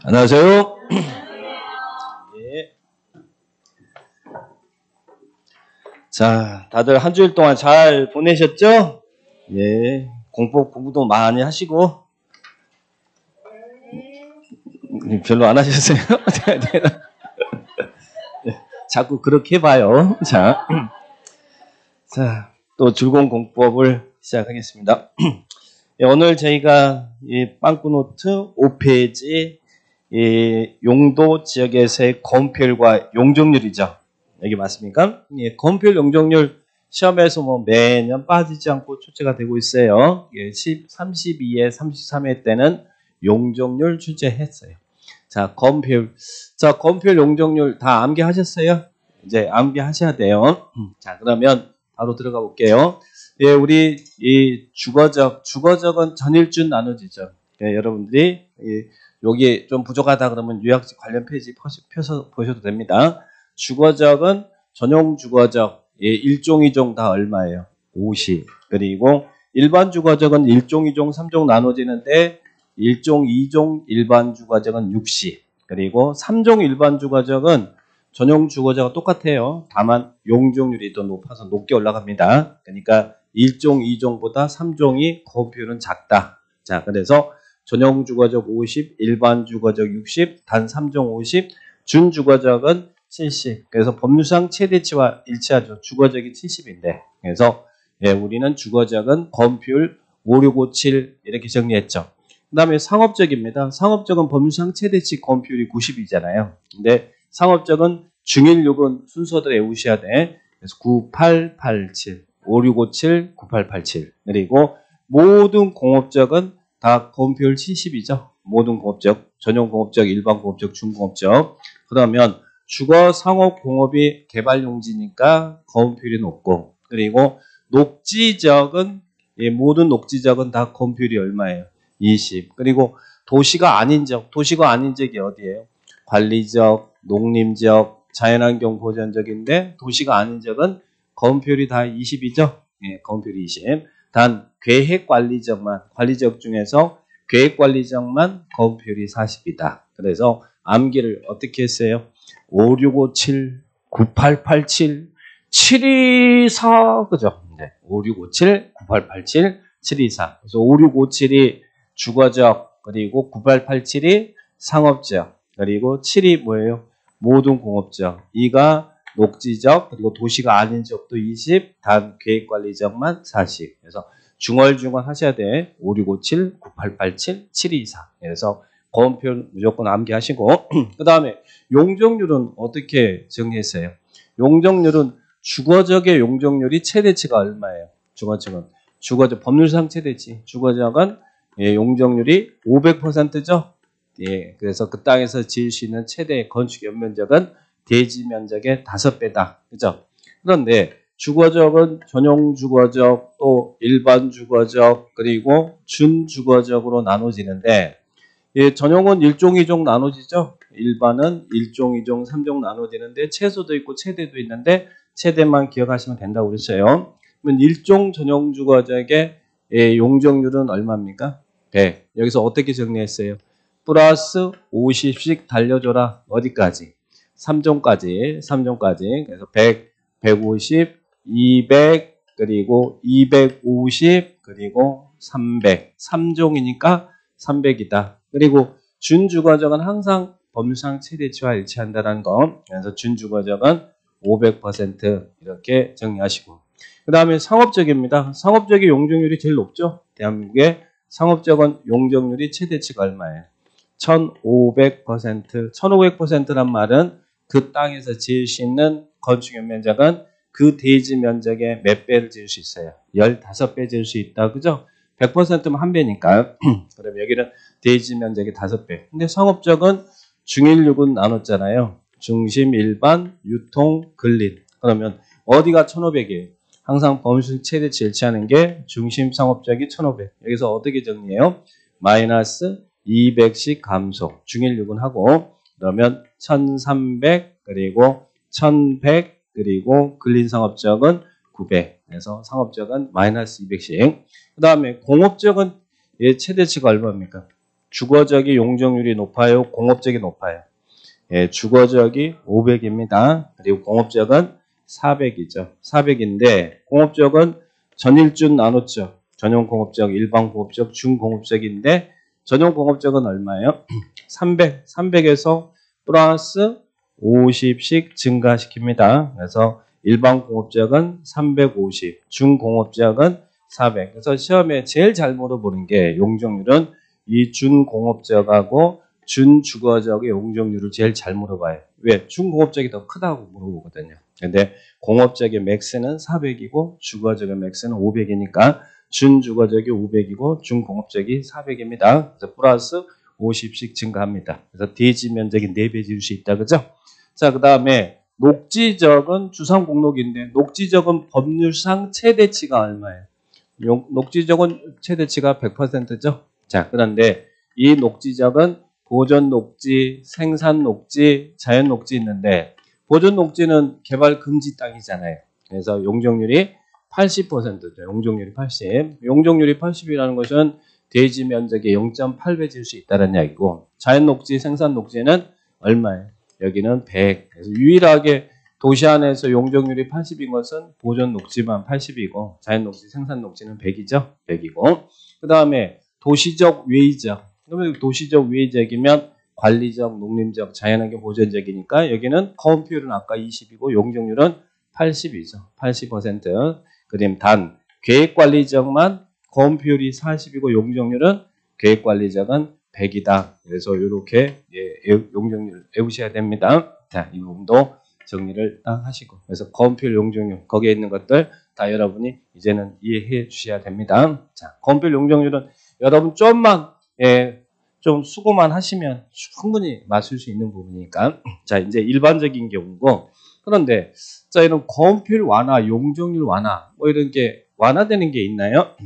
안녕하세요. 예. 자, 다들 한 주일 동안 잘 보내셨죠? 예. 공부도 많이 하시고. 별로 안 하셨어요? 자꾸 그렇게 해봐요. 자, 또 즐거운 공부법을 시작하겠습니다. 예, 오늘 저희가 이 빵꾸노트 5페이지 용도 지역에서의 건폐율과 용적률이죠. 여기 맞습니까? 예, 건폐율 용적률 시험에서 뭐 매년 빠지지 않고 출제가 되고 있어요. 예, 32회, 33회 때는 용적률 출제했어요. 자, 건폐율. 자, 건폐율 용적률 다 암기하셨어요? 이제 암기하셔야 돼요. 자, 그러면 바로 들어가 볼게요. 예, 우리 이 주거적은 전일준 나누지죠. 예, 여러분들이 여기 좀 부족하다 그러면 요약집 관련 페이지 펴서 보셔도 됩니다. 주거적은 전용 주거적, 예, 1종, 2종 다 얼마예요? 50. 그리고 일반 주거적은 1종, 2종, 3종 나눠지는데 1종, 2종 일반 주거적은 60. 그리고 3종 일반 주거적은 전용 주거적과 똑같아요. 다만 용적률이 더 높아서 높게 올라갑니다. 그러니까 1종, 2종보다 3종이 건폐율은 작다. 자, 그래서 전용 주거적 50, 일반 주거적 60, 단 3종 50, 준 주거적은 70. 그래서 법률상 최대치와 일치하죠. 주거적이 70인데. 그래서 예, 우리는 주거적은 건폐율 5657 이렇게 정리했죠. 그 다음에 상업적입니다. 상업적은 법률상 최대치 건폐율이 90이잖아요. 근데 상업적은 중일육은 순서대로 외우셔야 돼. 그래서 9887, 5657, 9887. 그리고 모든 공업적은 다 건폐율 70이죠. 모든 공업적, 전용 공업적, 일반 공업적, 중공업적. 그러면 주거, 상업, 공업이 개발용지니까 건폐율이 높고, 그리고 녹지적은 모든 녹지적은 다 건폐율이 얼마예요? 20. 그리고 도시가 아닌 적이 어디예요? 관리적, 농림적, 자연환경 보전적인데 도시가 아닌 적은 건폐율이 다 20이죠. 예, 건폐율이 20. 단 관리적 중에서 계획관리적만 건폐율이 40이다. 그래서 암기를 어떻게 했어요? 5657, 9887, 724 그죠? 네, 5657, 9887, 724. 그래서 5657이 주거적, 그리고 9887이 상업적, 그리고 7이 뭐예요? 모든 공업적. 2가 녹지적, 그리고 도시가 아닌 지역도 20, 단 계획관리적만 40. 그래서 중얼중얼 하셔야 돼. 5657, 9887, 724. 그래서 건폐율 무조건 암기하시고 그 다음에 용적률은 어떻게 정리했어요? 용적률은 주거적의 용적률이 최대치가 얼마예요? 주거적 법률상 최대치. 주거적은 예, 용적률이 500%죠. 예, 그래서 그 땅에서 지을 수 있는 최대 건축 연면적은 대지 면적의 5배다. 그죠? 그런데 주거적은 전용 주거적, 또 일반 주거적, 그리고 준 주거적으로 나눠지는데, 예, 전용은 1종, 2종 나눠지죠? 일반은 1종, 2종, 3종 나눠지는데, 최소도 있고 최대도 있는데, 최대만 기억하시면 된다고 그랬어요. 그러면 1종 전용 주거적의 예, 용적률은 얼마입니까? 100. 여기서 어떻게 정리했어요? 플러스 50씩 달려줘라. 어디까지? 3종까지. 그래서 100, 150, 200, 그리고 250, 그리고 300. 3종이니까 300이다. 그리고 준주거적은 항상 법률상 최대치와 일치한다는 거. 그래서 준주거적은 500% 이렇게 정리하시고. 그 다음에 상업적입니다. 상업적의 용적률이 제일 높죠. 대한민국의 상업적은 용적률이 최대치가 얼마예요? 1500%. 1500%란 말은 그 땅에서 지을 수 있는 건축 면적은 그 대지 면적의 몇 배를 지을 수 있어요? 15배 지을 수 있다. 그죠? 100%면 한 배니까. 그럼 여기는 대지 면적의 5배. 근데 상업적은 중일육은 나눴잖아요. 중심, 일반, 유통, 근린. 그러면 어디가 1500이에요? 항상 범실 최대치 일치하는 게 중심 상업적이 1500. 여기서 어떻게 정리해요? 마이너스 200씩 감소. 중일육은 하고 그러면 1300 그리고 1100 그리고 근린 상업적은 900. 그래서 상업적은 마이너스 200씩. 그 다음에 공업적은 얘 최대치가 얼마입니까? 주거지역의 용적률이 높아요? 공업지역이 높아요? 예, 주거지역이 500입니다. 그리고 공업지역은 400이죠. 400인데 공업지역은 전일준 나눴죠. 전용공업지역, 일반공업지역, 중공업지역인데 전용공업지역은 얼마예요? 300. 300에서 플러스 50씩 증가시킵니다. 그래서 일반공업지역은 350, 중공업지역은 400. 그래서 시험에 제일 잘 물어보는 게 용적률은 이 준공업지역하고 준주거지역의 용적률을 제일 잘 물어봐요. 왜? 중공업지역이 더 크다고 물어보거든요. 근데 공업지역의 맥스는 400이고 주거지역의 맥스는 500이니까 준주거지역이 500이고 중공업지역이 400입니다. 그래서 플러스 50씩 증가합니다. 그래서 대지 면적이 4배 줄 수 있다. 그죠? 자, 그 다음에 녹지적은 주상공록인데 녹지적은 법률상 최대치가 얼마예요? 녹지적은 최대치가 100%죠. 자, 그런데 이 녹지적은 보존 녹지, 생산 녹지, 자연 녹지 있는데 보존 녹지는 개발 금지 땅이잖아요. 그래서 용적률이 80%죠. 용적률이 80. 용적률이 80이라는 것은 대지 면적의 0.8배 질 수 있다는 이야기고 자연 녹지, 생산 녹지는 얼마예요? 여기는 100. 그래서 유일하게 도시 안에서 용적률이 80인 것은 보존 녹지만 80이고 자연 녹지, 생산 녹지는 100이죠. 100이고 그 다음에 도시적 외의적. 그러면 도시적 외의적이면 관리적, 농림적, 자연환경 보전적이니까 여기는 거원비율은 아까 20이고 용적률은 80이죠. 80%. 그다음 단 계획관리적만 거원비율이 40이고 용적률은 계획관리적은 100이다. 그래서 이렇게 용적률 외우셔야 됩니다. 자, 이 부분도 정리를 딱 하시고 그래서 거원비율, 용적률 거기에 있는 것들 다 여러분이 이제는 이해해 주셔야 됩니다. 자, 거원비율, 용적률은 여러분 좀만 좀 수고만 하시면 충분히 맞출 수 있는 부분이니까 자 이제 일반적인 경우고 그런데 자 이런 거원비율 완화, 용적률 완화 뭐 이런 게 완화되는 게 있나요?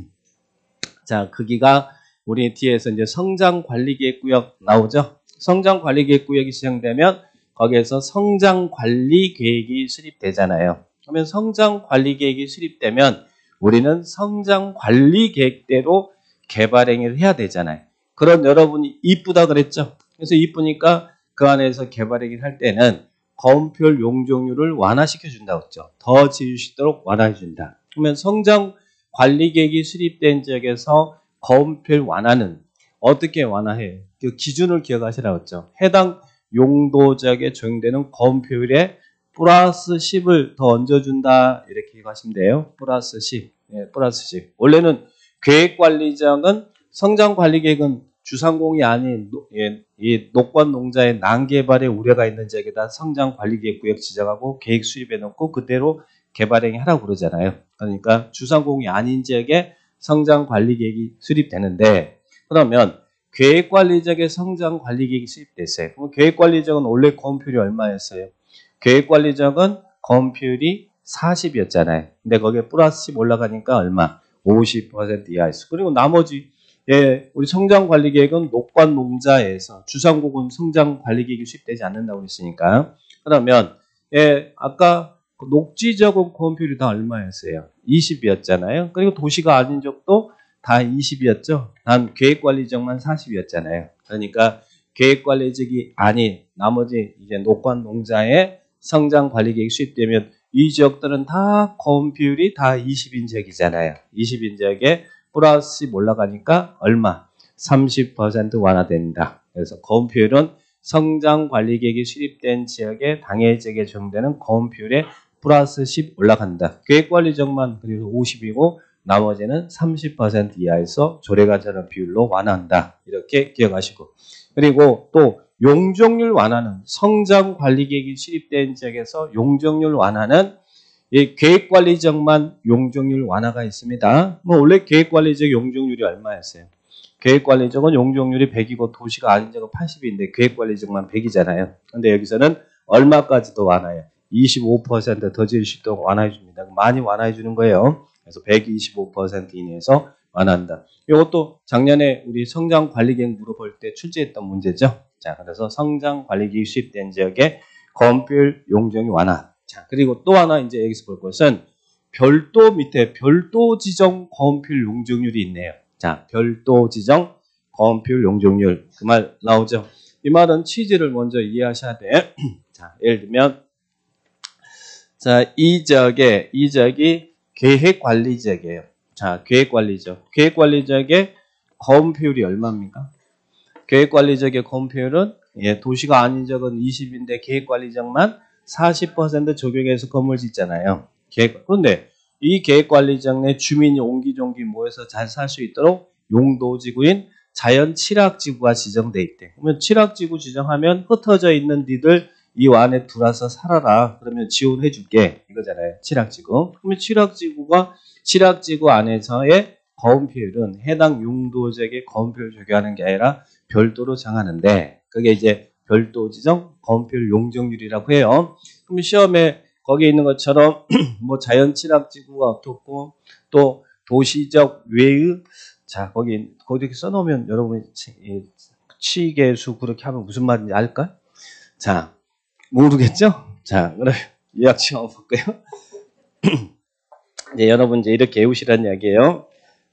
자 거기가 우리 뒤에서 이제 성장관리계획구역 나오죠. 성장관리계획구역이 시행되면 거기에서 성장관리계획이 수립되잖아요. 그러면 성장관리계획이 수립되면 우리는 성장관리계획대로 개발행위를 해야 되잖아요. 그런 여러분이 이쁘다 그랬죠. 그래서 이쁘니까 그 안에서 개발행위를 할 때는 거원비율 용적률을 완화시켜 준다고 했죠. 더 지을 수 있도록 완화해 준다. 그러면 성장관리계획이 수립된 지역에서 거원비율 완화는 어떻게 완화해요? 그 기준을 기억하시라고 했죠. 해당 용도 지역에 적용되는 거원비율에 플러스 10을 더 얹어준다 이렇게 기억하시면 돼요. 플러스 10. 네, 플러스 10. 원래는 계획관리지역은 성장관리계획은 주상공이 아닌 이 녹관 농자의 난개발에 우려가 있는 지역에다 성장관리계획구역 지정하고 계획 수립해 놓고 그대로 개발행위 하라고 그러잖아요. 그러니까 주상공이 아닌 지역에 성장관리계획이 수립되는데 그러면 계획관리지역에 성장관리계획이 수립됐어요. 그럼 계획관리지역은 원래 거원비율이 얼마였어요? 계획관리지역은 거원비율이 40이었잖아요. 근데 거기에 플러스 10 올라가니까 얼마? 50% 이하였어. 그리고 나머지 우리 성장관리계획은 녹관 농자에서 주상공은 성장관리계획이 수립되지 않는다고 했으니까 그러면 아까 녹지적은 거원비율이 다 얼마였어요? 20이었잖아요. 그리고 도시가 아닌 적도 다 20이었죠. 단 계획관리지역만 40이었잖아요. 그러니까 계획관리지역이 아닌 나머지 이제 녹관 농자의 성장관리계획이 수립되면 이 지역들은 다 거원비율이 다 20인 지역이잖아요. 20인 지역에 플러스 10 올라가니까 얼마? 30% 완화된다. 그래서 거원비율은 성장관리계획이 수립된 지역의 당해지역에 적용되는 거원비율에 플러스 10 올라간다. 계획관리지역만 그리고 50이고 나머지는 30% 이하에서 조례가전환 비율로 완화한다. 이렇게 기억하시고 그리고 또 용적률 완화는 성장관리계획이 수립된 지역에서 용적률 완화는 이 계획관리지역만 용적률 완화가 있습니다. 뭐 원래 계획관리지역 용적률이 얼마였어요? 계획관리지역은 용적률이 100이고 도시가 아닌 지역은 80인데 계획관리지역만 100이잖아요. 근데 여기서는 얼마까지 더 완화해요? 25% 더 지을 수 있도록 완화해 줍니다. 많이 완화해 주는 거예요. 그래서 125% 이내에서 완화한다. 이것도 작년에 우리 성장관리계획 물어볼 때 출제했던 문제죠. 자, 그래서 성장관리계획 수립된 지역의 거원비율 용적률 완화. 자, 그리고 또 하나 이제 여기서 볼 것은 별도 밑에 별도 지정 거원비율 용적률이 있네요. 자, 별도 지정 거원비율, 용적률. 그 말 나오죠. 이 말은 취지를 먼저 이해하셔야 돼. 자, 예를 들면, 자, 이 지역이 계획관리 지역이에요. 자, 계획관리죠. 계획관리지역의 거원비율이 얼마입니까? 계획관리지역의 거원비율은 도시가 아닌 지역은 20인데 계획관리지역만 40% 적용해서 건물 짓잖아요. 그런데 이 계획관리지역 내 주민이 옹기종기 모여서 잘 살 수 있도록 용도지구인 자연취락지구가 지정돼 있대. 그러면 취락지구 지정하면 흩어져 있는 니들 이 안에 들어와서 살아라. 그러면 지원해 줄게. 이거잖아요. 취락지구. 그러면 취락지구 안에서의 거원비율은 해당 용도지역의 거원비율을 적용하는 게 아니라 별도로 정하는데 그게 이제 별도 지정 거원비율 용적률이라고 해요. 그럼 시험에 거기에 있는 것처럼 뭐 자연 취락지구가 어떻고 또 도시적 외의 자 거기 이렇게 써놓으면 여러분이 취계수 그렇게 하면 무슨 말인지 알까? 자 모르겠죠? 자 그럼 요약 좀 볼까요? 네, 여러분 이제 이렇게 외우시라는 이야기예요.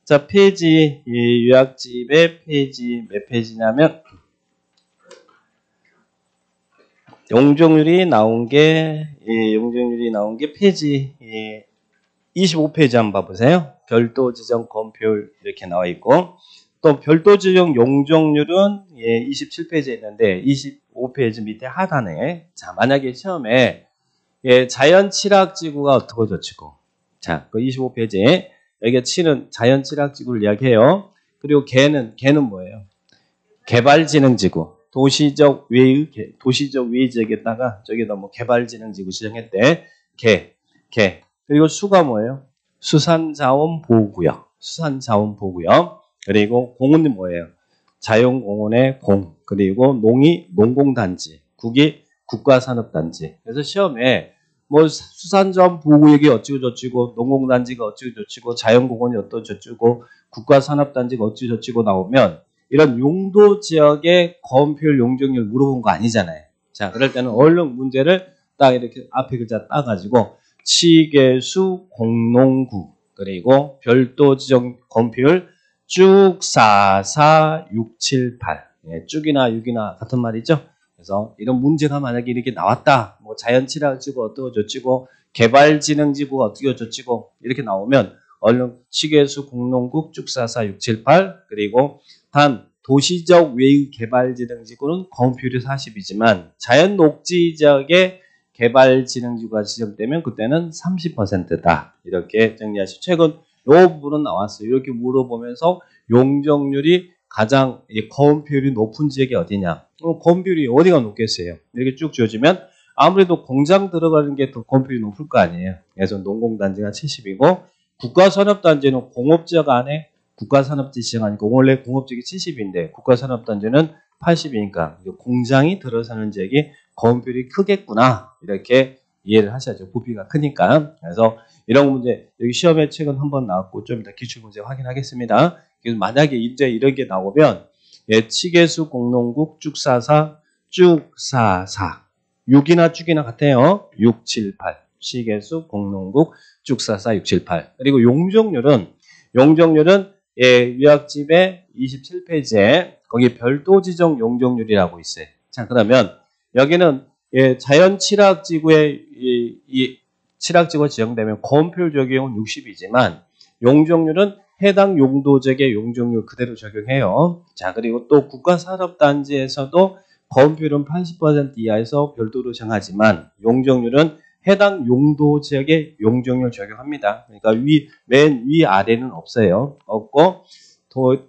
자 페이지 이 요약집의 페이지 몇 페이지냐면 용적률이 나온 게 페이지 25페이지 한번 봐보세요. 별도 지정 거원비율 이렇게 나와 있고 또 별도 지정 용적률은 27페이지에 있는데 25페이지 밑에 하단에 자 만약에 시험에 자연 취락지구가 어떻게 젖히고 자 그 25페이지에 여기가 치는 자연 취락지구를 이야기해요. 그리고 개는 뭐예요? 개발지능지구. 도시적 외의 지역에다가 저기다 뭐 개발지능지구 지정했대. 개. 그리고 수가 뭐예요? 수산자원보호구역. 그리고 공은 뭐예요? 자연공원의 공. 그리고 농공단지. 국이 국가산업단지. 그래서 시험에 뭐 수산자원보호구역이 어찌고 농공단지가 어찌고 자연공원이 어쩌고 국가산업단지가 어찌고 나오면 이런 용도 지역의 거원비율 용적률 물어본 거 아니잖아요. 자, 그럴 때는 얼른 문제를 딱 이렇게 앞에 글자 따가지고 취계수 공농구 그리고 별도 지정 거원비율 쭉 4, 4, 6, 7, 8 쭉이나 6이나 같은 말이죠. 그래서 이런 문제가 만약에 이렇게 나왔다. 뭐 자연취락지구 어쩌고 개발지능지구가 어쩌고 이렇게 나오면 얼른 취계수 공농국 쭉 4, 4, 6, 7, 8 그리고 단 도시적 외의 개발지능지구는 거원비율이 40이지만 자연 녹지 지역의 개발지능지구가 지정되면 그때는 30%다. 이렇게 정리하시고 최근 이 부분은 나왔어요. 이렇게 물어보면서 용적률이 가장 거원비율이 높은 지역이 어디냐? 거원비율이 어디가 높겠어요? 이렇게 쭉 지어지면 아무래도 공장 들어가는 게 더 거원비율이 높을 거 아니에요. 그래서 농공단지가 70이고 국가산업단지는 공업지역 안에 국가산업지 지정하니까 원래 공업지역이 70인데 국가산업단지는 80이니까 공장이 들어서는 지역이 거원비율이 크겠구나 이렇게 이해를 하셔야죠. 부피가 크니까. 그래서 이런 문제 여기 시험에 최근 한번 나왔고 좀 이따 기출문제 확인하겠습니다. 그래서 만약에 이제 이런 게 나오면 취계수 공농국 쭉 44 6이나 쭉이나 같아요. 6, 7, 8 취계수 공농국 쭉 44 6, 7, 8 그리고 용적률은 요약집의 27페이지에 거기 별도 지정 용적률이라고 있어요. 자 그러면 여기는 자연 취락지구에 이 취락지구가 지정되면 거원비율 적용은 60이지만 용적률은 해당 용도지역의 용적률 그대로 적용해요. 자 그리고 또 국가산업단지에서도 거원비율은 80% 이하에서 별도로 정하지만 용적률은 해당 용도지역의 용적률 적용합니다. 그러니까 맨 위 아래는 없어요. 없고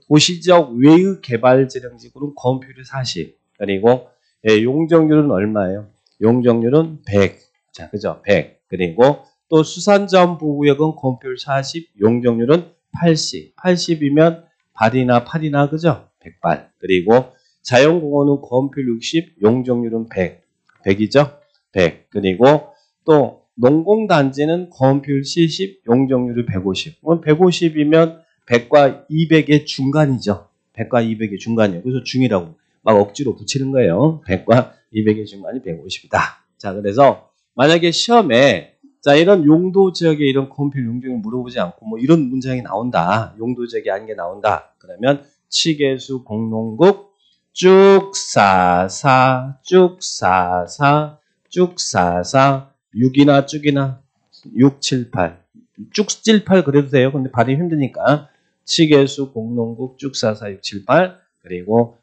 도시적 외의 개발지능지구는 거원비율이 40 그리고 용적률은 얼마예요? 용적률은 100. 자, 그죠? 100. 그리고 또 수산자원보호구역은 거원비율 40, 용적률은 80. 80이면 발이나 팔이나 그죠? 100발. 그리고 자연공원은 거원비율 60, 용적률은 100. 100이죠? 100. 그리고 또 농공단지는 거원비율 70, 용적률이 150. 150이면 100과 200의 중간이죠. 100과 200의 중간이에요. 그래서 중이라고 막 억지로 붙이는 거예요. 100과 200의 중간이 150이다. 자, 그래서 만약에 시험에 자 이런 용도 지역에 이런 거원비율 용적률 물어보지 않고 뭐 이런 문장이 나온다. 용도 지역이 아닌 게 나온다. 그러면 치계수 공농국 쭉 44, 쭉 44, 쭉 44, 6이나 쭉이나 6, 7, 8. 쭉 7, 8 그래도 돼요. 근데 발음이 힘드니까. 치계수 공농국 쭉 44, 6, 7, 8. 그리고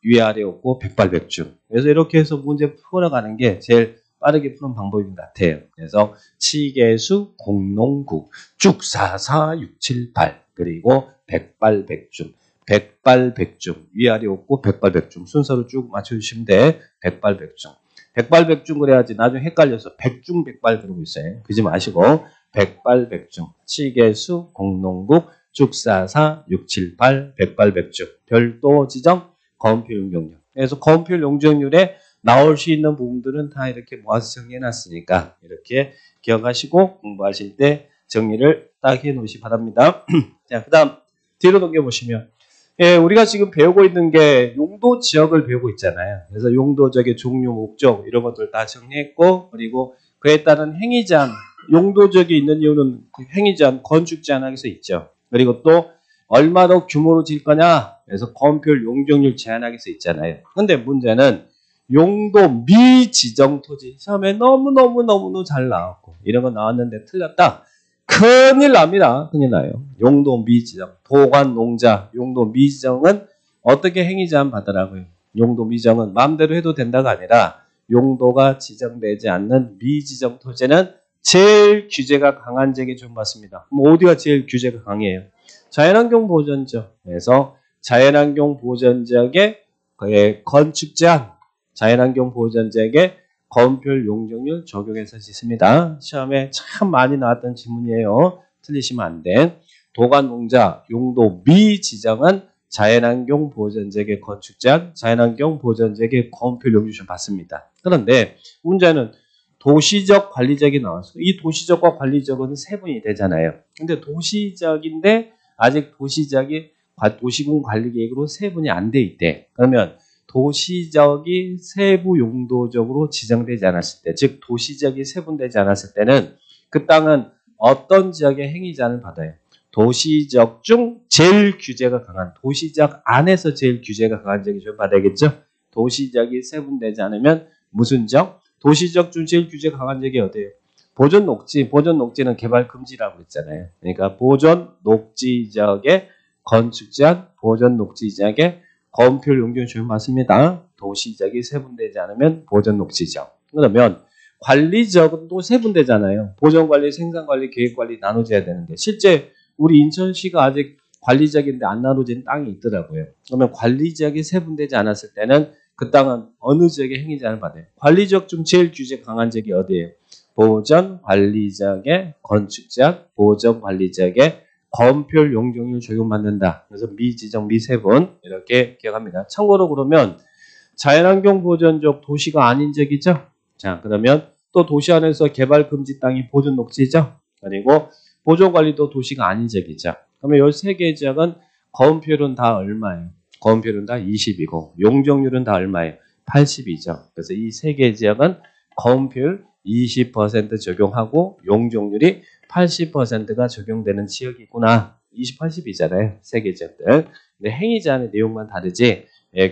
위아래 없고 백발백중. 그래서 이렇게 해서 문제 풀어가는 게 제일 빠르게 푸는 방법인 것 같아요. 그래서 치계수 공농국 쭉 44, 6, 7, 8. 그리고 백발백중. 백발백중. 위아래 없고 백발백중. 순서로 쭉 맞춰주시면 돼. 백발백중. 백발백중 그래야지 나중에 헷갈려서 백중백발 그러고 있어요. 그러지 마시고 백발백중. 치계수 공농국 쭉 44, 6, 7, 8. 백발백중. 별도 지정 거음표 용적률. 그래서 거음표 용적률에 나올 수 있는 부분들은 다 이렇게 모아서 정리해놨으니까 이렇게 기억하시고 공부하실 때 정리를 딱 해놓으시 바랍니다. 자, 그 다음 뒤로 넘겨보시면 예, 우리가 지금 배우고 있는 게 용도 지역을 배우고 있잖아요. 그래서 용도적의 종류, 목적 이런 것들 다 정리했고 그리고 그에 따른 행위 제한, 용도적이 있는 이유는 그 행위 제한, 건축 제한하기서 있죠. 그리고 또 얼마 더 규모로 질 거냐? 그래서 건폐율 용적률 제한하기서 있잖아요. 근데 문제는 용도 미지정 토지. 처음에 너무 잘 나왔고 이런 거 나왔는데 틀렸다. 큰일 납니다. 큰일 나요. 용도 미지정. 도관 농자 용도 미지정은 어떻게 행위 제한 받으라고요? 용도 미지정은 마음대로 해도 된다가 아니라 용도가 지정되지 않는 미지정 토지는 제일 규제가 강한 지역에 좀 받습니다. 그럼 어디가 제일 규제가 강해요? 자연환경 보전지역. 그래서 자연환경 보전지역의 건축 제한, 자연환경 보전지역의 건폐율 용적률 적용해서 짓습니다. 시험에 참 많이 나왔던 질문이에요. 틀리시면 안 돼. 도관농자 용도 미지정은 자연환경 보전지역의 건축 제한, 자연환경 보전지역의 건폐율 용적률 받습니다. 그런데 문제는 도시적 관리지역이 나왔어요. 이 도시적과 관리지역은 세분이 되잖아요. 근데 도시적인데 아직 도시지역이 도시군 관리계획으로 세분이 안 돼 있대. 그러면 도시적이 세부 용도적으로 지정되지 않았을 때, 즉 도시적이 세분되지 않았을 때는 그 땅은 어떤 지역의 행위 제한을 받아요? 도시적 중 제일 규제가 강한, 도시적 안에서 제일 규제가 강한 지역이 좀 받아야겠죠? 도시적이 세분되지 않으면 무슨 지역? 도시적 중 제일 규제가 강한 지역이 어디예요? 보존 녹지, 보존 녹지는 개발 금지라고 했잖아요. 그러니까 보존 녹지 지역의 건축 제한, 보존 녹지 지역의 건폐율 용적률 적용 맞습니다. 도시지역이 세분되지 않으면 보존 녹지 지역. 그러면 관리 지역은 또 세분되잖아요. 보존관리, 생산관리, 계획관리 나눠져야 되는데 실제 우리 인천시가 아직 관리 지역인데 안 나눠진 땅이 있더라고요. 그러면 관리 지역이 세분되지 않았을 때는 그 땅은 어느 지역의 행위 제한을 받아요? 관리 지역 중 제일 규제 강한 지역이 어디예요? 보존 관리 지역의 건축 제한, 보존 관리 지역의 건폐율 용적률 적용받는다. 그래서 미지정, 미세분 이렇게 기억합니다. 참고로 그러면 자연환경 보전적 도시가 아닌 지역이죠. 자, 그러면 또 도시 안에서 개발 금지 땅이 보존 녹지죠. 그리고 보존관리도 도시가 아닌 지역이죠. 그러면 이 세 개 지역은 건폐율은 다 얼마예요? 건폐율은 다 20이고 용적률은 다 얼마예요? 80이죠. 그래서 이 세 개 지역은 건폐율 20% 적용하고 용적률이 80%가 적용되는 지역이구나. 20, 80이잖아요. 세 개 지역들. 근데 행위 제한의 내용만 다르지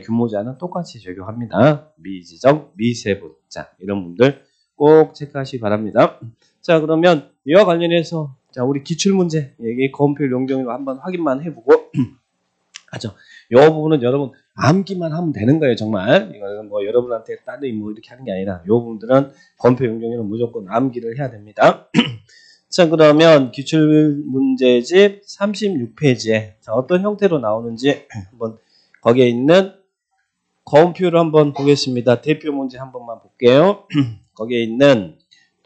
규모 제한은 똑같이 적용합니다. 미지정, 미세분. 자, 이런 분들 꼭 체크하시기 바랍니다. 자, 그러면 이와 관련해서 자, 우리 기출문제 여기 건폐율 용적률 한번 확인만 해보고 하죠. 이 부분은 여러분 암기만 하면 되는 거예요, 정말. 이거는 뭐 여러분한테 따로 뭐 이렇게 하는 게 아니라 이 부분들은 건폐 용적률은 무조건 암기를 해야 됩니다. 자, 그러면 기출문제집 36페이지에 자, 어떤 형태로 나오는지 한번 거기에 있는 건폐율을 한번 보겠습니다. 대표 문제 한 번만 볼게요. 거기에 있는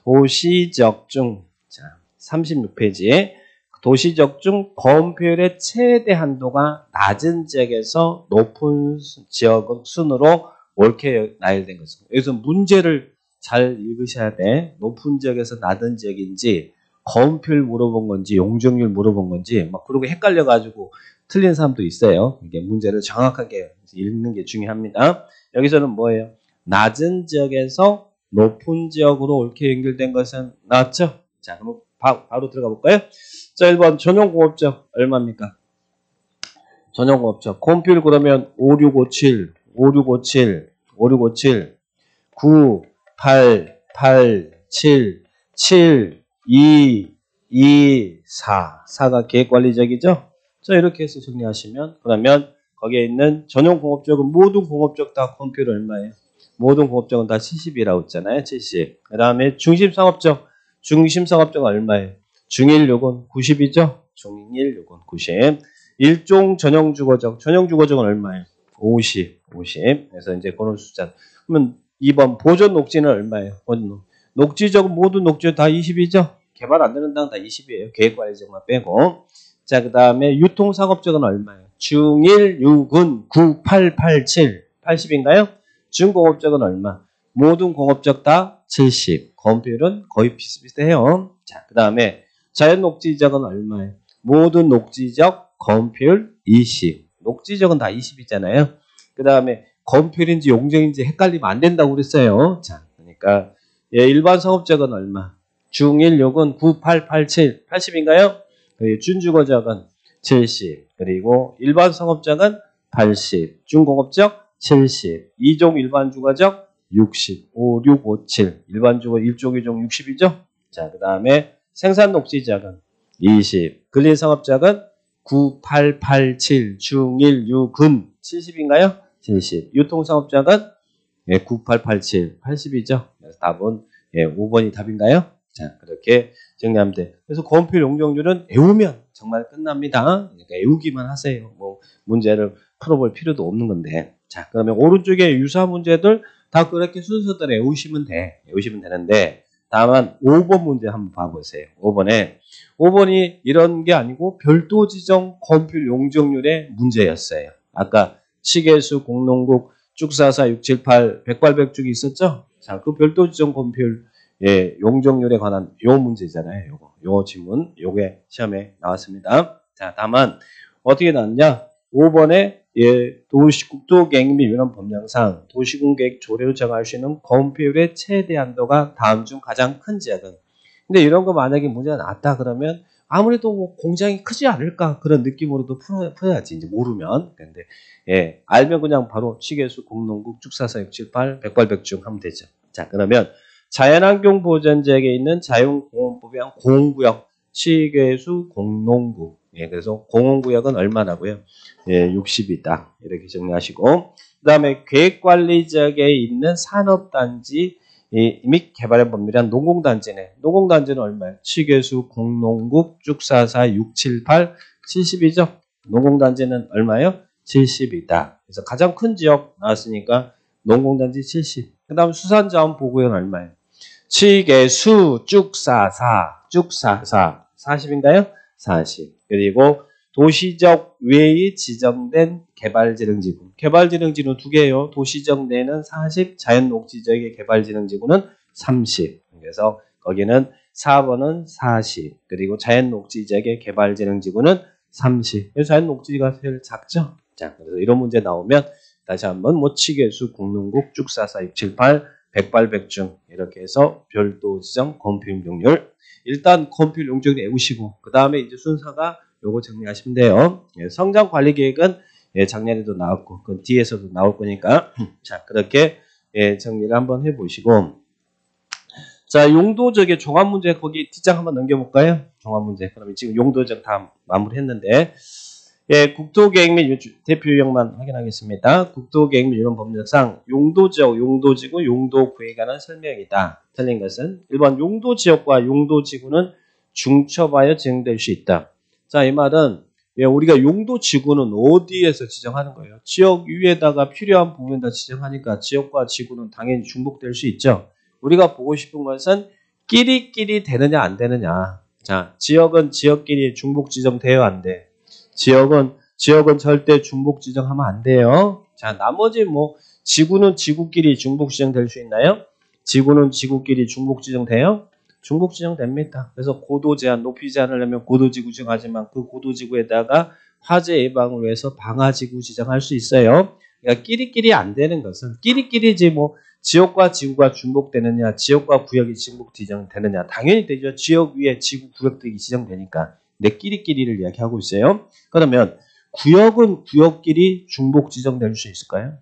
도시적 중 자, 36페이지에 도시적 중 건폐율의 최대 한도가 낮은 지역에서 높은 지역 순으로 옳게 나열된 것입니다. 여기서 문제를 잘 읽으셔야 돼. 높은 지역에서 낮은 지역인지 건폐율 물어본 건지 용적률 물어본 건지 막 그러고 헷갈려가지고 틀린 사람도 있어요. 이게 문제를 정확하게 읽는 게 중요합니다. 여기서는 뭐예요? 낮은 지역에서 높은 지역으로 옳게 연결된 것은 나왔죠? 자, 그럼 바로 들어가 볼까요? 자, 1번 전용공업적 얼마입니까? 전용공업적. 컴퓨일 그러면 5657, 5657, 5657, 9, 8, 8, 7, 7, 2, 2, 4. 4가 계획관리적이죠? 자, 이렇게 해서 정리하시면, 그러면 거기에 있는 전용공업적은 모든 공업적 다 컴퓨일 얼마예요? 모든 공업적은 다 70이라고 했잖아요. 70. 그 다음에 중심상업적. 중심상업적은 얼마예요? 중일요건 90이죠? 중일요건 90. 일종 전용주거적. 전용주거적은 얼마예요? 50. 50. 그래서 이제 그런 숫자. 그러면 2번 보존 녹지는 얼마예요? 보존 녹지적 모든 녹지 다 20이죠? 개발 안 되는 땅 다 20이에요. 계획관리적만 빼고. 자, 그 다음에 유통상업적은 얼마예요? 중일, 유군, 9, 8, 8, 7. 80인가요? 중공업적은 얼마? 모든 공업적 다 70. 건폐율은 거의 비슷비슷해요. 자, 그 다음에 자연녹지적은 얼마예요? 모든 녹지적 건폐율 20. 녹지적은 다 20이잖아요. 그 다음에 건폐율인지 용적인지 헷갈리면 안 된다고 그랬어요. 자, 그러니까 예, 일반 상업적은 얼마? 중일, 요건 9, 8, 8, 7. 80인가요? 준주거적은 70. 그리고 일반 상업적은 80. 중공업적 70. 2종 일반 주거적 60. 5, 6, 5, 7. 일반 주거 1종, 2종 60이죠? 자, 그 다음에 생산 녹지적은 20. 근린 상업적은 9, 8, 8, 7. 중일, 유근 70인가요? 70. 유통 상업적은 9, 8, 8, 7. 80이죠? 그래서 답은 5번이 답인가요? 자, 그렇게 정리하면 돼. 그래서 건폐율 용적률은 외우면 정말 끝납니다. 그러니까 외우기만 하세요. 뭐 문제를 풀어볼 필요도 없는 건데. 자, 그러면 오른쪽에 유사 문제들 다 그렇게 순서대로 외우시면 돼. 외우시면 되는데 다만 5번 문제 한번 봐보세요. 5번이 이런 게 아니고 별도 지정 건폐율 용적률의 문제였어요. 아까 치계수, 공농국, 쭉사사, 678, 백발백중이 있었죠? 자, 그 별도 지정 건폐율 용적률에 관한 요 문제잖아요. 요 지문, 요게 시험에 나왔습니다. 자, 다만 어떻게 나왔냐? 5번에 국토계획 및 유난 법령상 도시군계획 조례로 정할 수 있는 건폐율의 최대 한도가 다음 중 가장 큰 지역은. 근데 이런 거 만약에 문제가 나왔다 그러면 아무래도 뭐 공장이 크지 않을까 그런 느낌으로도 풀어야지 이제 모르면. 근데 알면 그냥 바로 치계수, 공농국, 쭉사사, 678, 백발백중 하면 되죠. 자, 그러면 자연환경 보전지역에 있는 자연공원법에 한 공원구역, 치계수, 공농구. 그래서 공원구역은 얼마나고요? 60이다. 이렇게 정리하시고, 그 다음에 계획관리지역에 있는 산업단지 및 개발의 법률이란 농공단지네. 농공단지는 얼마예요? 치계수, 공농국, 쭉사사, 678, 70이죠? 농공단지는 얼마예요? 70이다. 그래서 가장 큰 지역 나왔으니까 농공단지 70. 그 다음 수산자원보호구역은 얼마예요? 치계수, 쭉사사, 40인가요? 40. 그리고 도시적 외에 지정된 개발지능지구. 개발지능지구는 두 개예요. 도시적 내는 40, 자연녹지적의 개발지능지구는 30. 그래서 거기는 4번은 40. 그리고 자연녹지적의 개발지능지구는 30. 그래서 자연녹지가 제일 작죠? 자, 그래서 이런 문제 나오면 다시 한번 뭐 치계수, 공농국, 쭉사사, 678, 백발백중 이렇게 해서 별도 지정 건폐율 용적률. 일단 건폐율 용적률 외우시고 그 다음에 이제 순서가 요거 정리하시면 돼요. 성장 관리 계획은 작년에도 나왔고 그 뒤에서도 나올 거니까 자 그렇게 정리를 한번 해보시고 자 용도적의 종합 문제 거기 뒷장 한번 넘겨볼까요? 종합 문제. 그러면 지금 용도적 다 마무리했는데. 국토계획 및 대표 유형만 확인하겠습니다. 국토계획 및 이런 법률상 용도지역, 용도지구, 용도구에 관한 설명이다. 틀린 것은 1번 용도지역과 용도지구는 중첩하여 지정될 수 있다. 자, 이 말은 우리가 용도지구는 어디에서 지정하는 거예요? 지역 위에다가 필요한 부분에다 지정하니까 지역과 지구는 당연히 중복될 수 있죠. 우리가 보고 싶은 것은 끼리끼리 되느냐 안 되느냐. 자, 지역은 지역끼리 중복 지정돼요 안 돼? 지역은 절대 중복 지정하면 안 돼요. 자, 나머지 뭐 지구는 지구끼리 중복 지정될 수 있나요? 지구는 지구끼리 중복 지정돼요? 중복 지정됩니다. 그래서 고도 제한, 높이 제한을 하면 고도지구 지정하지만 그 고도지구에다가 화재 예방을 위해서 방화지구 지정할 수 있어요. 그러니까 끼리끼리 안 되는 것은 끼리끼리지 뭐 지역과 지구가 중복되느냐, 지역과 구역이 중복 지정되느냐 당연히 되죠. 지역 위에 지구 구역들이 지정되니까. 내 끼리끼리를 이야기하고 있어요. 그러면 구역은 구역끼리 중복 지정될 수 있을까요?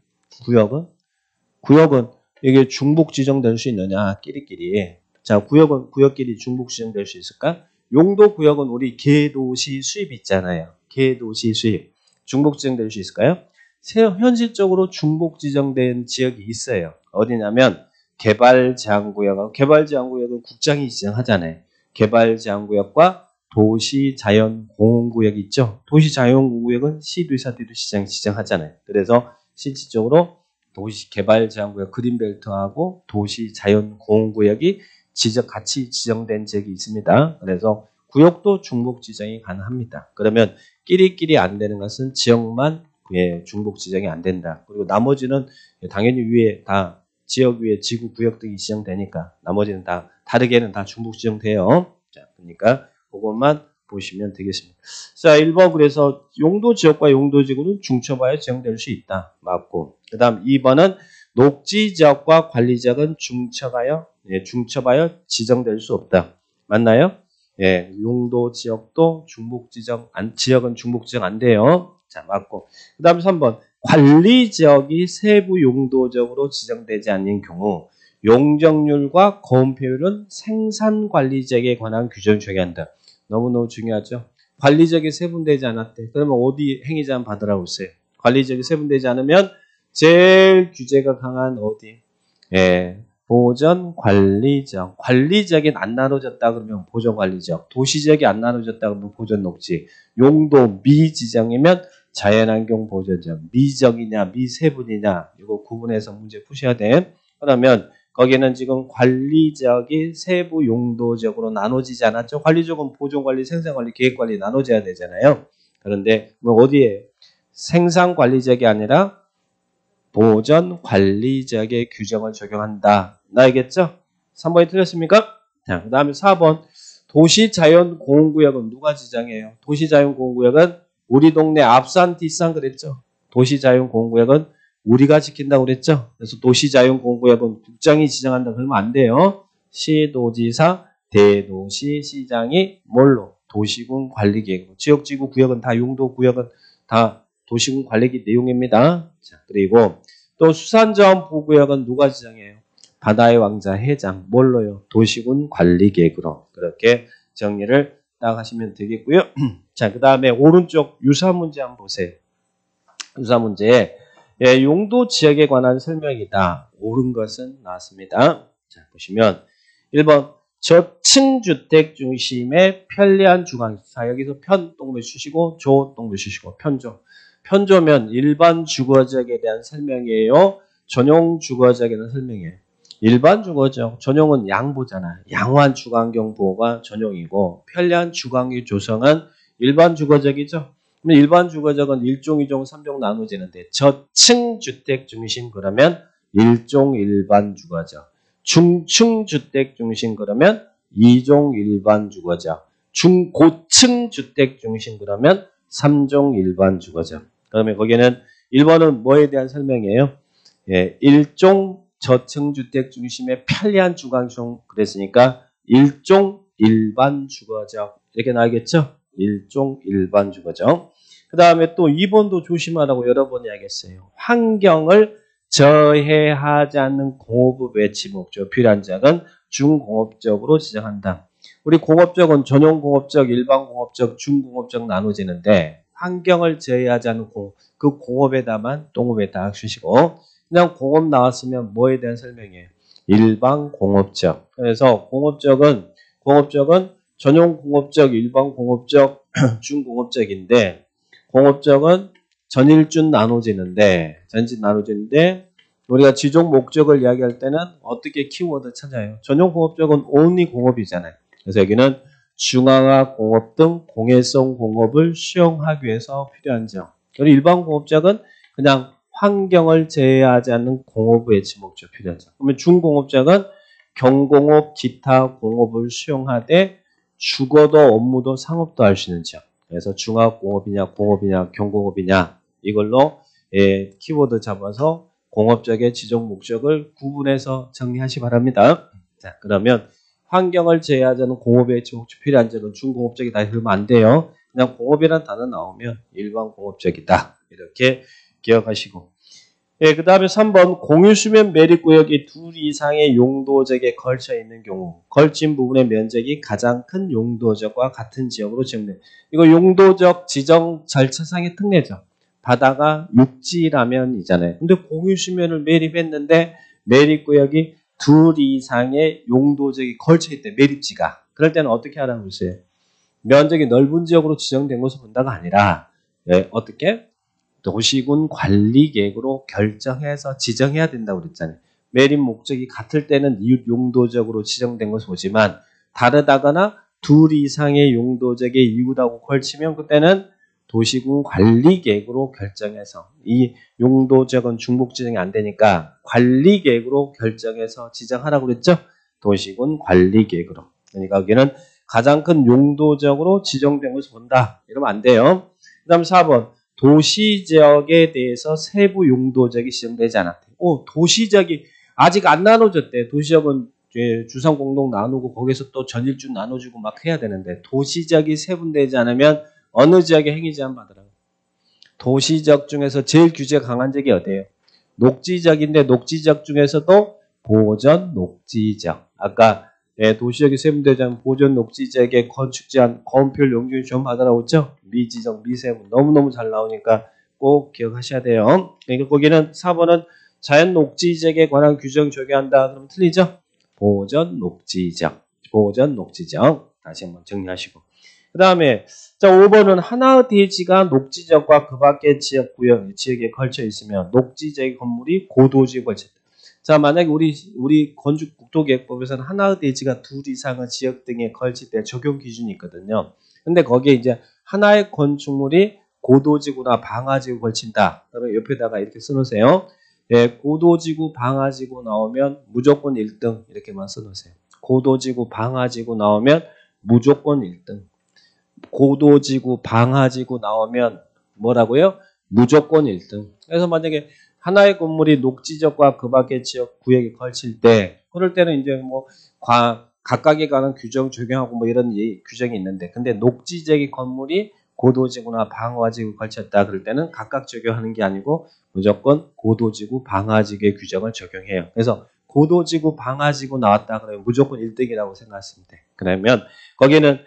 구역은 이게 중복 지정될 수 있느냐? 끼리끼리. 자, 구역은 구역끼리 중복 지정될 수 있을까? 용도 구역은 우리 개도시 수입 있잖아요. 개도시 수입. 중복 지정될 수 있을까요? 현실적으로 중복 지정된 지역이 있어요. 어디냐면 개발제한구역. 개발제한구역은 국장이 지정하잖아요. 개발제한구역과 도시자연공원구역 있죠. 도시자연공원구역은 시도지사들이 지정하잖아요. 그래서 실질적으로 도시개발제한구역 그린벨트하고 도시자연공원구역이 같이 지정된 지역이 있습니다. 그래서 구역도 중복 지정이 가능합니다. 그러면 끼리끼리 안 되는 것은 지역만 중복 지정이 안 된다. 그리고 나머지는 당연히 위에 다 지역 위에 지구 구역 등이 지정되니까 나머지는 다 다르게는 다 중복 지정돼요. 자, 그러니까 그것만 보시면 되겠습니다. 자, 1번 그래서 용도 지역과 용도 지구는 중첩하여 지정될 수 있다. 맞고. 그다음 2번은 녹지 지역과 관리 지역은 중첩하여 지정될 수 없다. 맞나요? 예, 용도 지역도 중복 지정 지역은 중복 지정 안 돼요. 자, 맞고. 그다음 3번. 관리 지역이 세부 용도적으로 지정되지 않는 경우 용적률과 거음표율은 생산 관리 지역에 관한 규정을 적용한다. 너무너무 중요하죠. 관리 지역이 세분되지 않았대. 그러면 어디 행위자만 받으라고 했어요. 관리 지역이 세분되지 않으면 제일 규제가 강한 어디? 예. 보전 관리 지역. 관리 지역이 안 나눠졌다 그러면 보전 관리 지역. 도시 지역이 안 나눠졌다 그러면 보전 녹지. 용도 미지정이면 자연환경 보전 지역. 미지정이냐 미세분이냐 이거 구분해서 문제 푸셔야 돼. 그러면 거기는 지금 관리 지역이 세부 용도 지역으로 나눠지지 않았죠. 관리 지역은 보존 관리, 생산 관리, 계획 관리 나눠져야 되잖아요. 그런데 뭐 어디에 생산 관리 지역이 아니라 보전 관리 지역의 규정을 적용한다. 나이겠죠? 3번이 틀렸습니까? 자, 그 다음에 4번. 도시자연공원구역은 누가 지정해요? 도시자연공원구역은 우리 동네 앞산, 뒷산 그랬죠? 도시자연공원구역은 우리가 지킨다고 그랬죠? 그래서 도시자연공원구역은 국장이 지정한다 그러면 안 돼요. 시도지사, 대도시, 시장이 뭘로? 도시군 관리계획. 지역지구 구역은 다 용도 구역은 다 도시군 관리계획 내용입니다. 자, 그리고 또 수산자원보호구역은 누가 지정해요? 바다의 왕자 해장. 뭘로요? 도시군 관리계획으로. 그렇게 정리를 딱 하시면 되겠고요. 자, 그 다음에 오른쪽 유사 문제 한번 보세요. 유사 문제에 용도 지역에 관한 설명이다. 옳은 것은 나왔습니다. 자, 보시면 1번 저층 주택 중심의 편리한 주거. 자, 여기서 편 동물 주시고 조 동물 주시고 편조. 편조면 일반 주거지역에 대한 설명이에요. 전용 주거지역에 대한 설명이에요. 일반 주거지역, 전용은 양보잖아. 양호한 주거환경 보호가 전용이고 편리한 주거환경 조성은 일반 주거지역이죠. 그러면 일반 주거지역은 1종, 2종, 3종 나눠지는데 저층 주택 중심 그러면 1종 일반 주거지역. 중층 주택 중심 그러면 2종 일반 주거지역. 중고층 주택 중심 그러면 3종 일반 주거지역. 그러면 거기는 1번은 뭐에 대한 설명이에요? 예, 1종 저층 주택 중심의 편리한 주거환경 그랬으니까 1종 일반 주거지역 이렇게 나오겠죠? 1종 일반 주거지역. 그 다음에 또 2번도 조심하라고 여러 번 이야기했어요. 환경을 저해하지 않는 공업의 외치 목적 필요한 지역은 중공업적으로 지정한다. 우리 공업적은 전용 공업적, 일반 공업적, 중공업적 나눠지는데 환경을 저해하지 않는 그 공업에다만 동업에 다 주시고 그냥 공업 나왔으면 뭐에 대한 설명이에요? 일반 공업적. 그래서 공업적은 전용 공업적, 일반 공업적, 중공업적인데 공업적은 전일준 나눠지는데 우리가 지종 목적을 이야기할 때는 어떻게 키워드 찾아요? 전용 공업적은 only 공업이잖아요. 그래서 여기는 중앙화 공업 등 공해성 공업을 수용하기 위해서 필요한 점. 그리고 일반 공업적은 그냥 환경을 제해하지 않는 공업의 외치 목적 필요한 점. 그러면 중공업적은 경공업, 기타 공업을 수용하되 주거도 업무도 상업도 할 수 있는 점. 그래서 중화공업이냐 공업이냐 경공업이냐 이걸로 키워드 잡아서 공업적의 지정 목적을 구분해서 정리하시 바랍니다. 자, 그러면 환경을 제해하지 않는 공업의 목적 필요한 점은 중공업적이다 그러면 안 돼요. 그냥 공업이라는 단어 나오면 일반 공업적이다. 이렇게 기억하시고. 예, 그 다음에 3번 공유수면 매립구역이 둘 이상의 용도적에 걸쳐 있는 경우 걸친 부분의 면적이 가장 큰 용도적과 같은 지역으로 지정돼. 이거 용도적 지정 절차상의 특례죠. 바다가 육지라면이잖아요. 근데 공유수면을 매립했는데 매립구역이 둘 이상의 용도적이 걸쳐 있대. 매립지가. 그럴 때는 어떻게 하라고 그랬어요? 면적이 넓은 지역으로 지정된 것을 본다가 아니라 예, 어떻게? 도시군 관리계획으로 결정해서 지정해야 된다고 그랬잖아요. 매립 목적이 같을 때는 이웃 용도적으로 지정된 것을 보지만 다르다거나 둘 이상의 용도적에 이웃하고 걸치면 그때는 도시군 관리계획으로 결정해서 이 용도적은 중복 지정이 안 되니까 관리계획으로 결정해서 지정하라고 그랬죠. 도시군 관리계획으로. 그러니까 여기는 가장 큰 용도적으로 지정된 것을 본다. 이러면 안 돼요. 그 다음 4번. 도시지역에 대해서 세부 용도적이 지정되지 않았대. 도시지역이 아직 안 나눠졌대. 도시지역은 주상공동 나누고 거기서 또 전일주 나눠주고 막 해야 되는데 도시지역이 세분되지 않으면 어느 지역에 행위제한 받으라고. 도시지역 중에서 제일 규제 강한 지역이 어디예요? 녹지지역인데 녹지지역 중에서도 보전 녹지지역. 아까 도시지역이 세분되지 않은 보전 녹지지역에 건축 제한, 건폐율 용적률 좀 받으라고 했죠? 미지정, 미세분 너무너무 잘 나오니까 꼭 기억하셔야 돼요. 그러니까 거기는 4번은 자연 녹지지역에 관한 규정 적용한다. 그러면 틀리죠? 보전 녹지지역. 보전 녹지지역. 다시 한번 정리하시고. 그 다음에 자 5번은 하나의 대지가 녹지지역과 그 밖의 지역 구역, 지역에 걸쳐 있으면 녹지지역의 건물이 고도지에 걸쳐 있다. 자, 만약에 우리 건축 국토계획법에서는 하나의 대지가 둘 이상의 지역 등에 걸칠 때 적용 기준이 있거든요. 근데 거기에 이제 하나의 건축물이 고도지구나 방화지구 걸친다. 그러면 옆에다가 이렇게 써놓으세요. 예, 고도지구, 방화지구 나오면 무조건 1등 이렇게만 써놓으세요. 고도지구, 방화지구 나오면 무조건 1등. 고도지구, 방화지구 나오면 뭐라고요? 무조건 1등. 그래서 만약에 하나의 건물이 녹지지역과 그 밖의 지역 구역에 걸칠 때, 그럴 때는 이제 뭐 각각에 관한 규정 적용하고 뭐 이런 규정이 있는데, 근데 녹지지역의 건물이 고도지구나 방화지구 걸쳤다 그럴 때는 각각 적용하는 게 아니고 무조건 고도지구, 방화지구의 규정을 적용해요. 그래서 고도지구, 방화지구 나왔다 그러면 무조건 1등이라고 생각하시면 돼. 그러면 거기는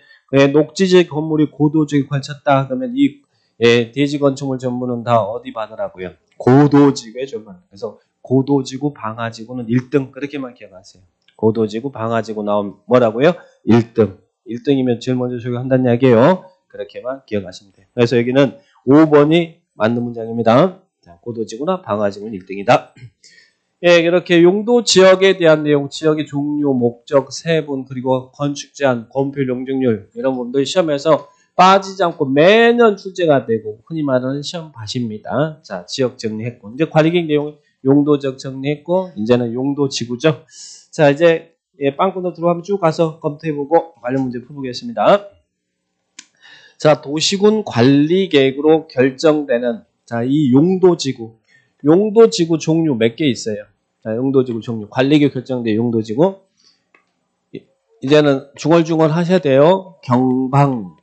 녹지지역 건물이 고도지구에 걸쳤다 그러면 이 대지 건축물 전문은 다 어디 받으라고요? 고도지구에 전문. 그래서 고도지구, 방화지구는 1등 그렇게만 기억하세요. 고도지구, 방화지구 나오면 뭐라고요? 1등. 1등이면 제일 먼저 적용한다는 이야기예요. 그렇게만 기억하시면 돼요. 그래서 여기는 5번이 맞는 문장입니다. 자, 고도지구나 방화지구는 1등이다. 예, 이렇게 용도 지역에 대한 내용, 지역의 종류, 목적, 세분, 그리고 건축 제한, 건폐율, 용적률 이런 부분들 시험에서 빠지지 않고 매년 출제가 되고 흔히 말하는 시험 밭입니다. 자, 지역 정리했고 이제 관리계획 내용 용도적 정리했고 이제는 용도 지구죠. 자, 이제 빵꾸로 들어가면 쭉 가서 검토해보고 관련 문제 풀어보겠습니다. 자, 도시군 관리계획으로 결정되는 자, 이 용도지구. 용도지구 종류 몇 개 있어요. 자, 용도지구 종류. 관리계획 결정된 용도지구. 이제는 중얼중얼 하셔야 돼요. 경방,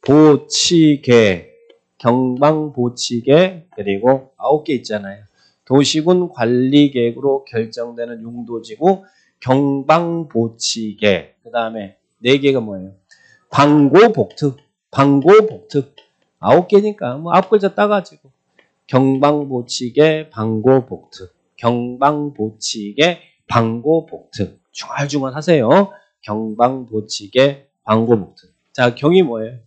보치계, 경방보치계, 그리고 9개 있잖아요. 도시군 관리계획으로 결정되는 용도지구, 경방보치계. 그 다음에 4개가 뭐예요? 방고복특, 9개니까 뭐 9글자 따가지고 경방보치계, 방고복특, 경방보치계, 방고복특. 중얼중얼 하세요. 경방보치계, 방고복특. 자, 경이 뭐예요?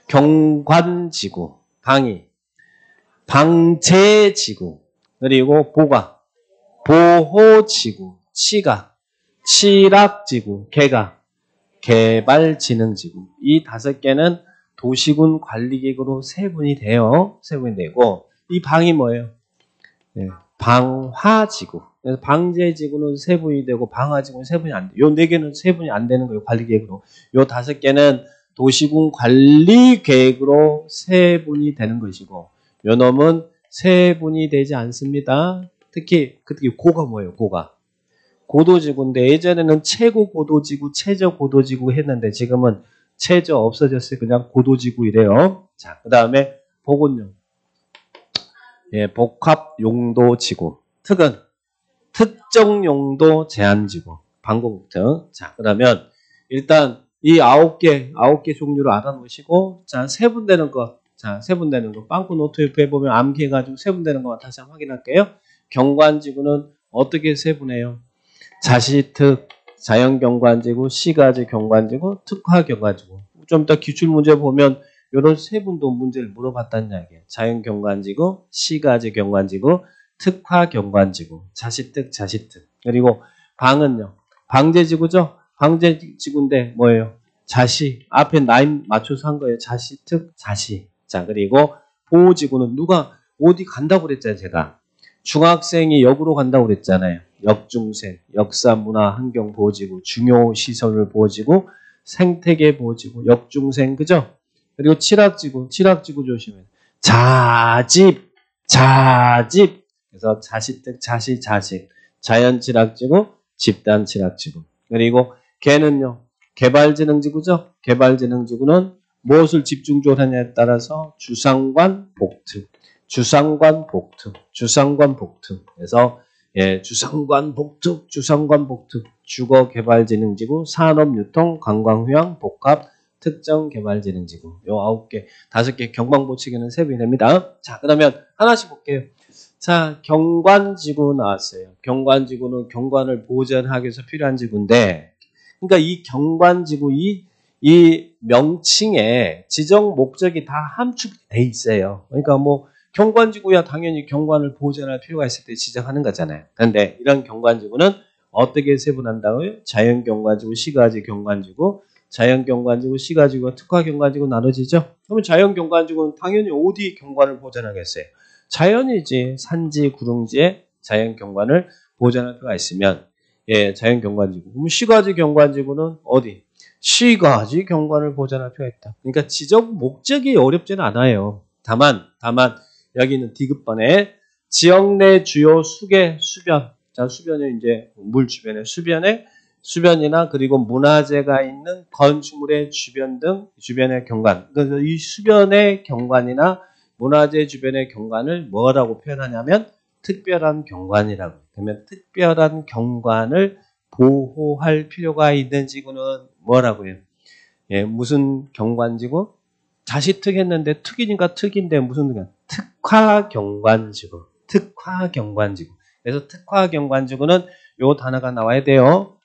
경관지구, 방이, 방제지구, 그리고 보가, 보호지구, 치가, 칠학지구, 개가, 개발진흥지구. 이 5개는 도시군 관리계획으로 세분이 돼요. 세분이 되고 이 방이 뭐예요? 네, 방화지구. 그래서 방제지구는 세분이 되고 방화지구는 세분이 안 돼요. 요 4개는 세분이 안 되는 거예요. 관리계획으로. 요 5개는 도시군 관리계획으로 세분이 되는 것이고 요 놈은 세분이 되지 않습니다. 특히 고가 뭐예요? 고가. 고도지구인데 예전에는 최고 고도지구, 최저 고도지구 했는데 지금은 최저 없어졌어요. 그냥 고도지구 이래요. 자, 그 다음에 복은요. 예, 복합용도지구. 특은 특정 용도 제한지구. 방공특. 자, 그러면 일단 이 9개 종류를 알아놓으시고, 자, 세분되는 것. 자, 세분되는 거. 빵꾸 노트 옆에 보면 암기해가지고 세분되는 것만 다시 한번 확인할게요. 경관지구는 어떻게 세분해요? 자시특, 자연경관지구, 시가지 경관지구, 특화경관지구. 좀 이따 기출문제 보면 이런 세분도 문제를 물어봤다는 이야기예요. 자연경관지구, 시가지 경관지구, 특화경관지구, 자시특, 자시특. 그리고 방은요. 방제지구죠? 방제지구인데 뭐예요? 자시. 앞에 라인 맞춰서 한 거예요. 자시특, 자시. 자, 그리고 보호지구는 누가 어디 간다고 그랬잖아요, 제가. 중학생이 역으로 간다고 그랬잖아요. 역중생, 역사, 문화, 환경 보호지구, 중요 시설을 보호지구, 생태계 보호지구, 역중생, 그죠? 그리고 칠학지구 조심해요. 자집. 그래서 자시특, 자식. 자연칠학지구, 집단칠학지구. 그리고 개는요. 개발지능지구죠? 개발지능지구는 무엇을 집중적으로 하냐에 따라서 주상관, 복특. 그래서 예, 주상관, 복특. 주거개발지능지구, 산업유통, 관광휴양, 복합, 특정개발지능지구. 요 9개, 5개 경방보치기는 세분이 됩니다. 자, 그러면 하나씩 볼게요. 자, 경관지구 나왔어요. 경관지구는 경관을 보전하기 위해서 필요한 지구인데, 그러니까 이 경관지구, 이 명칭에 지정 목적이 다 함축돼 있어요. 그러니까 뭐 경관지구야 당연히 경관을 보존할 필요가 있을 때 지정하는 거잖아요. 그런데 이런 경관지구는 어떻게 세분한다고요? 자연경관지구, 시가지 경관지구, 자연경관지구, 시가지구와 특화경관지구 나눠지죠. 그러면 자연경관지구는 당연히 어디 경관을 보존하겠어요? 자연이지. 산지, 구릉지에 자연경관을 보존할 필요가 있으면 예, 자연경관지구. 그럼 시가지 경관지구는 어디? 시가지 경관을 보존할 필요가 있다. 그러니까 지정 목적이 어렵지는 않아요. 다만 여기는 디귿번에 지역 내 주요 수계, 수변. 자, 수변은 이제 물 주변에 수변이나 그리고 문화재가 있는 건축물의 주변 등 주변의 경관. 그래서 이 수변의 경관이나 문화재 주변의 경관을 뭐라고 표현하냐면 특별한 경관이라고. 그러면 특별한 경관을 보호할 필요가 있는 지구는 뭐라고요? 예, 무슨 경관지구? 자시특 했는데 특이니까 특인데 무슨 특화경관지구. 그래서 특화경관지구는 요 단어가 나와야 돼요.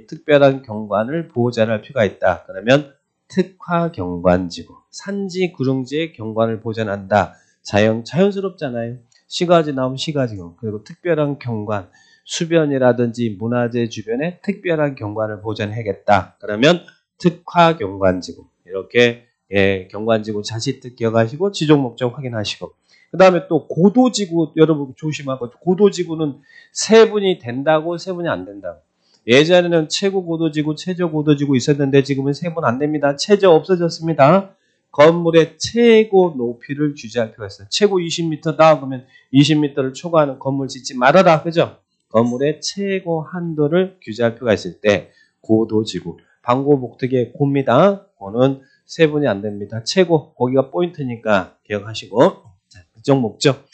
특별한 경관을 보호할 필요가 있다. 그러면 특화경관지구. 산지, 구릉지의 경관을 보존한다. 자연스럽잖아요. 시가지 나오면 시가지구. 그리고 특별한 경관, 수변이라든지 문화재 주변에 특별한 경관을 보존해야겠다. 그러면 특화경관지구. 이렇게 예, 경관지구 자시특 기억하시고 지정 목적 확인하시고. 그 다음에 또 고도지구 여러분 조심하고. 고도지구는 세분이 된다고 세분이 안 된다고. 예전에는 최고 고도지구, 최저 고도지구 있었는데 지금은 세분 안 됩니다. 최저 없어졌습니다. 건물의 최고 높이를 규제할 필요가 있어요. 최고 20m다 그러면 20m를 초과하는 건물 짓지 말아라. 그죠? 건물의 최고 한도를 규제할 필요가 있을 때 고도지구. 방고복특의 고입니다. 고는 세분이 안 됩니다. 최고. 거기가 포인트니까 기억하시고. 자, 특정 목적.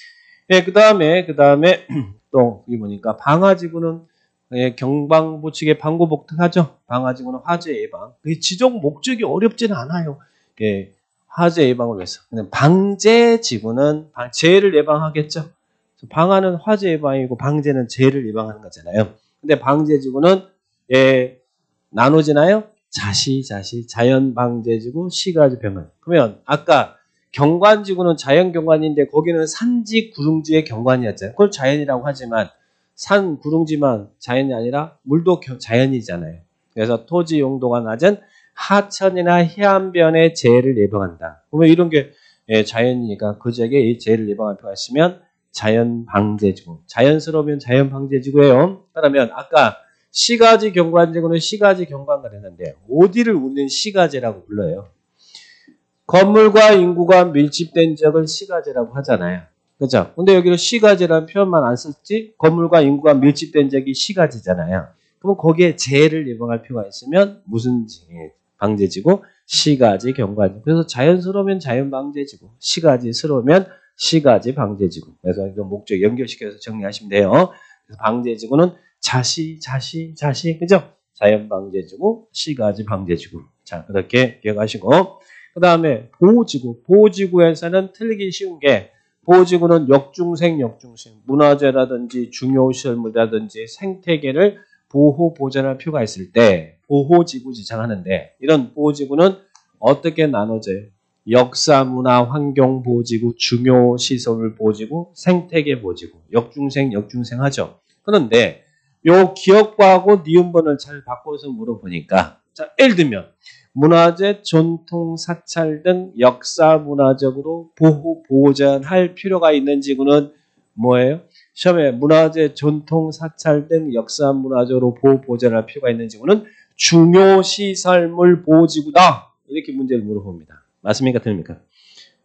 예, 그 다음에 또 여기 보니까 방화지구는 예, 경방보치기의 방고복특하죠. 방화지구는 화재 예방. 지정 목적이 어렵지는 않아요. 예, 화재 예방을 위해서. 근데 방제지구는 재해를 예방하겠죠. 방화는 화재 예방이고 방제는 재해를 예방하는 거잖아요. 근데 방제지구는 예, 나눠지나요? 자연방제지구, 시가지 병원. 그러면 아까 경관지구는 자연경관인데 거기는 산지, 구릉지의 경관이었잖아요. 그걸 자연이라고 하지만 산, 구릉지만 자연이 아니라 물도 자연이잖아요. 그래서 토지 용도가 낮은 하천이나 해안변의 재해를 예방한다. 그러면 이런 게 자연이니까 그 지역에 이 재해를 예방할 필요가 있으면 자연방제지구. 자연스러우면 자연방제지구예요. 그러면 아까 시가지 경관지구는 시가지 경관을 했는데 어디를 우리는 시가지라고 불러요? 건물과 인구가 밀집된 지역을 시가지라고 하잖아요. 그죠? 근데 여기는 시가지라는 표현만 안 썼지 건물과 인구가 밀집된 지역이 시가지잖아요. 그럼 거기에 재해를 예방할 필요가 있으면 무슨 방제지구? 시가지 경과지. 그래서 자연스러우면 자연방제지구, 시가지스러우면 시가지방제지구. 그래서 이거 목적 연결시켜서 정리하시면 돼요. 그래서 방제지구는 자시, 그죠? 자연방제지구, 시가지방제지구. 자, 그렇게 기억하시고. 그 다음에 보호지구. 보호지구에서는 틀리기 쉬운 게 보호지구는 역중생, 문화재라든지 중요시설물이라든지 생태계를 보호, 보존할 필요가 있을 때 보호지구 지정하는데 이런 보호지구는 어떻게 나눠져요? 역사, 문화, 환경 보호지구, 중요시설물 보호지구, 생태계 보호지구, 역중생 하죠. 그런데 요 기억과하고 니은번을 잘 바꿔서 물어보니까 자, 예를 들면 문화재, 전통, 사찰 등 역사 문화적으로 보호, 보존할 필요가 있는 지구는 뭐예요? 시험에 문화재, 전통, 사찰 등 역사 문화적으로 보호, 보존할 필요가 있는 지구는 중요시설물 보호지구다. 이렇게 문제를 물어봅니다. 맞습니까? 틀립니까?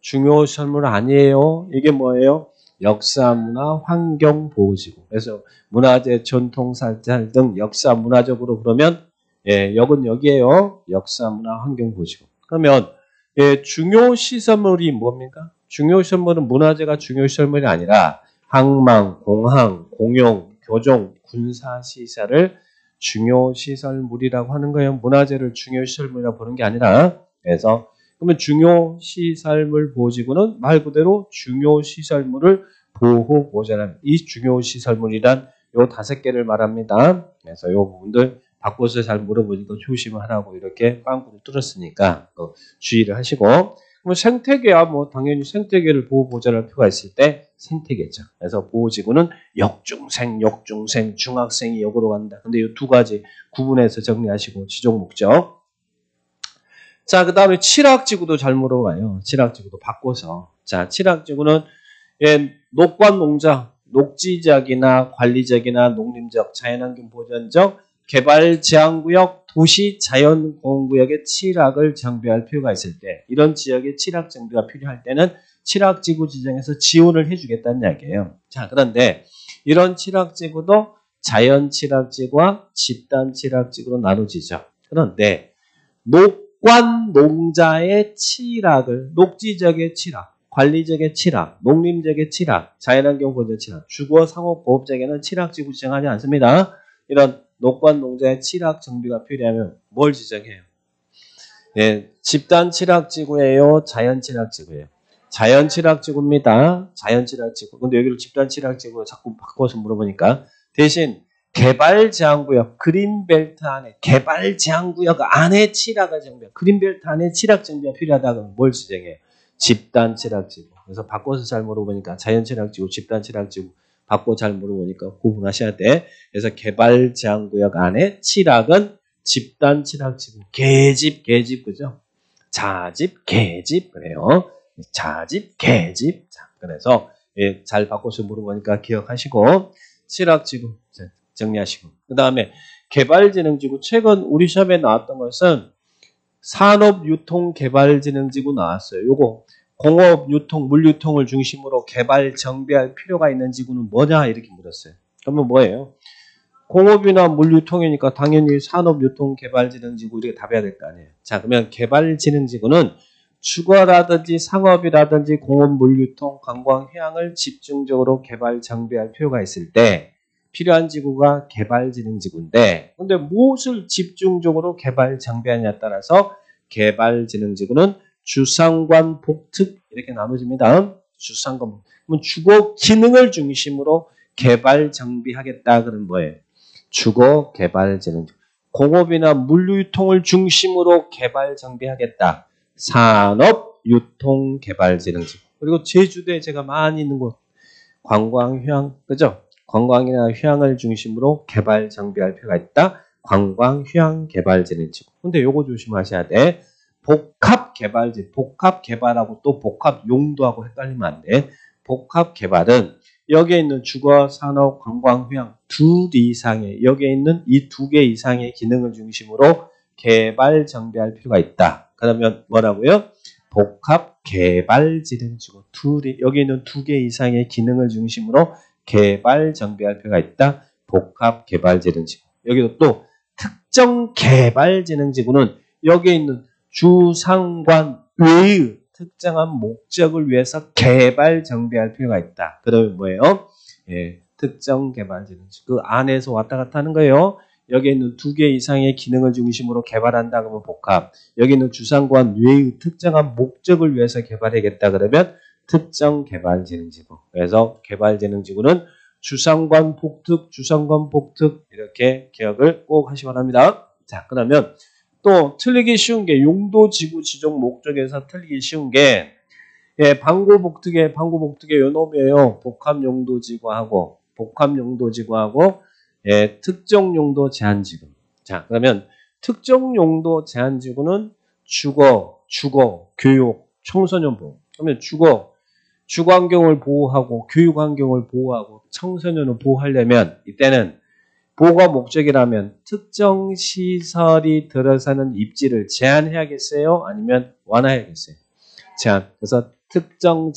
중요시설물 아니에요. 이게 뭐예요? 역사, 문화, 환경 보호지구. 그래서 문화재, 전통, 사찰 등 역사 문화적으로 그러면 예, 역은 여기에요. 역사, 문화, 환경 보시고. 그러면 예, 중요시설물이 뭡니까? 중요시설물은 문화재가 중요시설물이 아니라 항만, 공항, 공용, 교종, 군사시설을 중요시설물이라고 하는 거예요. 문화재를 중요시설물이라고 보는 게 아니라. 그래서 그러면 중요시설물 보호지구는 말 그대로 중요시설물을 보호, 보존하는 이 중요시설물이란 요 5개를 말합니다. 그래서 요 부분들 바꿔서 잘 물어보니까 조심을 하라고 이렇게 빵꾸를 뚫었으니까 주의를 하시고 그럼 생태계야 뭐 당연히 생태계를 보호 보존할 필요가 있을 때 생태계죠. 그래서 보호지구는 역중생, 중학생이 역으로 간다. 근데 이 2가지 구분해서 정리하시고 지종 목적. 자, 그 다음에 칠학지구도 잘 물어봐요. 칠학지구도 바꿔서. 자, 칠학지구는 예, 녹관농장, 녹지적이나 관리적이나 농림적, 자연환경 보전적 개발 제한구역, 도시 자연보호구역의 칠학을 정비할 필요가 있을 때 이런 지역의 칠학 정비가 필요할 때는 칠학지구 지정해서 지원을 해주겠다는 이야기예요. 자, 그런데 이런 칠학지구도 자연칠학지구와 집단칠학지구로 나눠지죠. 그런데 녹관농자의 칠학을 녹지적의 칠학, 관리적의 칠학, 농림적의 칠학, 자연환경 보전 칠학, 주거상업보호적에는 칠학지구 지정하지 않습니다. 이런 녹관농자의 칠학 정비가 필요하면 뭘 지정해요? 예, 집단 칠학지구예요? 자연 칠학지구예요? 자연 칠학지구입니다. 자연 칠학지구. 근데 여기를 집단 칠학지구로 자꾸 바꿔서 물어보니까 대신 개발 제한구역, 그린벨트 안에 개발 제한구역 안에 칠학을 정비해. 그린벨트 안에 칠학 정비가 필요하다 그러면 뭘 지정해요? 집단 칠학지구. 그래서 바꿔서 잘 물어보니까 자연 칠학지구, 집단 칠학지구. 바꿔 잘 물어보니까 구분하셔야 돼. 그래서 개발 제한구역 안에 칠학은 집단 칠학지구. 계집, 그죠? 자집, 계집. 그래요. 자집, 계집. 자, 그래서 예, 잘 바꿔서 물어보니까 기억하시고 칠학지구 정리하시고. 그 다음에 개발진흥지구. 최근 우리 시험에 나왔던 것은 산업유통개발진흥지구 나왔어요. 요거 공업, 유통, 물유통을 중심으로 개발, 정비할 필요가 있는 지구는 뭐냐 이렇게 물었어요. 그러면 뭐예요? 공업이나 물유통이니까 당연히 산업유통개발진흥지구 이렇게 답해야 될 거 아니에요. 자, 그러면 개발진흥지구는 주거라든지 상업이라든지 공업, 물유통, 관광, 해양을 집중적으로 개발, 정비할 필요가 있을 때 필요한 지구가 개발진흥지구인데 근데 무엇을 집중적으로 개발, 정비하냐에 따라서 개발진흥지구는 주상관, 복특 이렇게 나눠집니다. 주상관. 그러면 주거 기능을 중심으로 개발 정비하겠다 그러면 뭐예요? 주거 개발 진흥. 공업이나 물류통을 중심으로 개발 정비하겠다. 산업 유통 개발 진흥. 그리고 제주도에 제가 많이 있는 곳 관광 휴양 그죠? 관광이나 휴양을 중심으로 개발 정비할 필요가 있다. 관광 휴양 개발 진흥. 근데 요거 조심하셔야 돼. 복합 개발지, 복합 개발하고 또 복합 용도하고 헷갈리면 안 돼. 복합 개발은 여기에 있는 주거, 산업, 관광, 휴양 둘 이상의 여기에 있는 이 2개 이상의 기능을 중심으로 개발 정비할 필요가 있다. 그러면 뭐라고요? 복합 개발 진흥지구. 여기 있는 2개 이상의 기능을 중심으로 개발 정비할 필요가 있다. 복합 개발 진흥지구. 여기도 또 특정 개발 진흥지구는 여기에 있는 주상관 외의 특정한 목적을 위해서 개발 정비할 필요가 있다. 그러면 뭐예요? 예, 특정 개발 재능지구 그 안에서 왔다 갔다 하는 거예요. 여기 있는 2개 이상의 기능을 중심으로 개발한다 그러면 복합. 여기 있는 주상관 외의 특정한 목적을 위해서 개발하겠다 그러면 특정 개발 재능지구. 그래서 개발 재능지구는 주상관 복특, 주상관 복특 이렇게 기억을 꼭 하시기 바랍니다. 자, 그러면 또 틀리기 쉬운 게 용도지구 지정 목적에서 틀리기 쉬운 게 예, 방고복특의 요 놈이에요. 복합용도지구하고 예, 특정용도 제한지구. 자, 그러면 특정용도 제한지구는 주거, 교육, 청소년 보호. 그러면 주거 환경을 보호하고 교육 환경을 보호하고 청소년을 보호하려면 이때는 보호가 목적이라면 특정 시설이 들어서는 입지를 제한해야겠어요? 아니면 완화해야겠어요? 제한. 그래서 특정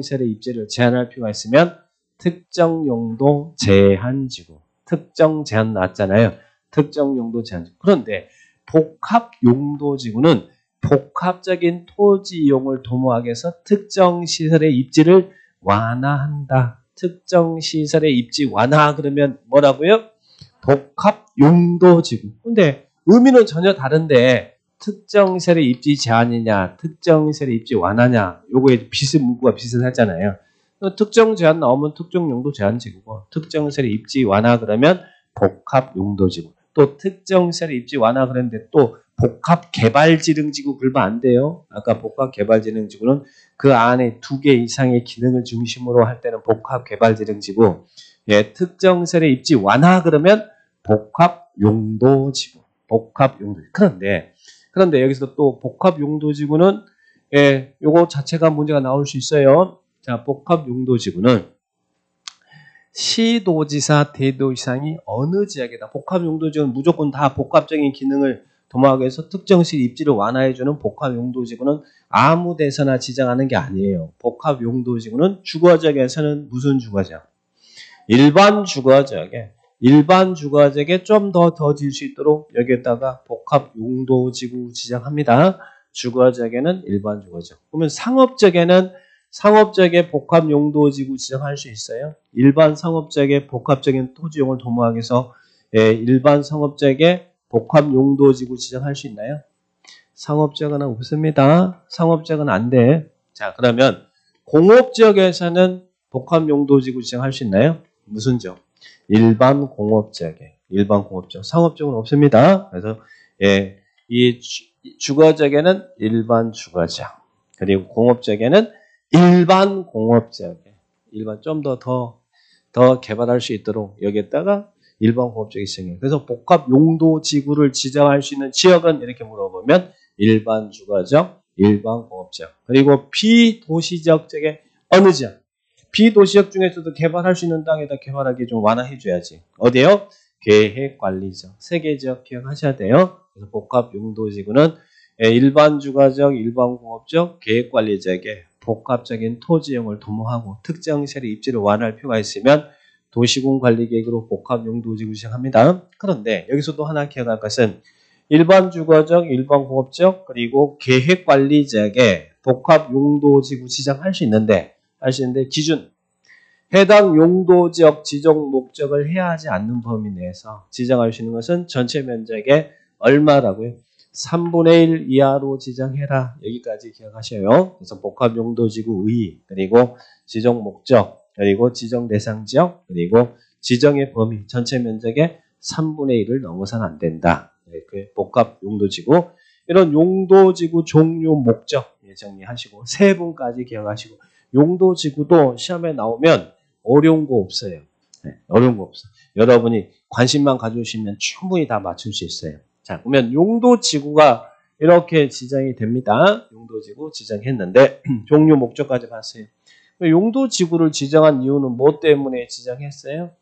시설의 입지를 제한할 필요가 있으면 특정 용도 제한지구. 특정 제한 나왔잖아요. 특정 용도 제한지구. 그런데 복합 용도지구는 복합적인 토지 이용을 도모하기 위해서 특정 시설의 입지를 완화한다. 특정 시설의 입지 완화 그러면 뭐라고요? 복합 용도지구. 근데 의미는 전혀 다른데 특정 시설의 입지 제한이냐 특정 시설의 입지 완화냐 요거에 문구가 비슷하잖아요. 특정 제한 나오면 특정 용도 제한지구고 특정 시설의 입지 완화 그러면 복합 용도지구. 또 특정 시설의 입지 완화 그랬는데 또 복합 개발지능지구 그러면 안 돼요. 아까 복합 개발지능지구는 그 안에 2개 이상의 기능을 중심으로 할 때는 복합 개발지능지구. 예, 특정 시설의 입지 완화 그러면 복합 용도지구. 그런데 여기서 또 복합 용도지구는 예, 요거 자체가 문제가 나올 수 있어요. 자, 복합 용도지구는 시도지사, 대도시장이 어느 지역에다 복합 용도지구는 무조건 다 복합적인 기능을 도모하기 위해서 특정시 입지를 완화해주는 복합 용도지구는 아무 데서나 지정하는 게 아니에요. 복합 용도지구는 주거지역에서는 무슨 주거지역? 일반 주거지역에 좀 더 질 수 있도록 여기에다가 복합 용도지구 지정합니다. 주거지역에는 일반 주거지역. 그러면 상업지역에 복합 용도지구 지정할 수 있어요? 일반 상업지역에 복합적인 토지용을 도모하기 위해서 예, 일반 상업지역에 복합 용도지구 지정할 수 있나요? 상업지역은 없습니다. 상업지역은 안 돼. 자, 그러면 공업지역에서는 복합 용도지구 지정할 수 있나요? 무슨 지역? 일반 공업지역에. 상업지역은 없습니다. 그래서 예, 이 주거지역에는 일반 주거지역. 그리고 공업지역에는 일반 공업지역에. 좀 더 개발할 수 있도록 여기에다가 일반 공업지역이 지정해요. 그래서 복합 용도 지구를 지정할 수 있는 지역은 이렇게 물어보면 일반 주거지역, 일반 공업지역. 그리고 비도시지역 쪽에 어느 지역? 비도시지역 중에서도 개발할 수 있는 땅에다 개발하기 좀 완화해줘야지. 어디요? 계획관리지역. 3개 지역 기억하셔야 돼요. 그래서 복합 용도 지구는 일반 주거지역, 일반 공업지역, 계획관리지역에 복합적인 토지용을 도모하고 특정 시설의 입지를 완화할 필요가 있으면 도시군 관리계획으로 복합 용도지구 지정합니다. 그런데 여기서도 하나 기억할 것은 일반 주거지역, 일반 공업지역, 그리고 계획관리지역에 복합 용도지구 지정할 수 있는데 기준 해당 용도지역 지정 목적을 해야하지 않는 범위 내에서 지정할 수 있는 것은 전체 면적의 얼마라고요? 3분의 1 이하로 지정해라. 여기까지 기억하셔요. 그래서 복합 용도지구 의의, 그리고 지정 목적, 그리고 지정 대상 지역, 그리고 지정의 범위, 전체 면적의 3분의 1을 넘어서는 안 된다. 그 복합 용도지구. 이런 용도지구 종류 목적 정리하시고 3분까지 기억하시고 용도지구도 시험에 나오면 어려운 거 없어요. 어려운 거 없어. 여러분이 관심만 가져오시면 충분히 다 맞출 수 있어요. 자, 그러면 용도지구가 이렇게 지정이 됩니다. 용도지구 지정했는데 종류 목적까지 봤어요. 용도지구를 지정한 이유는 뭐 때문에 지정했어요?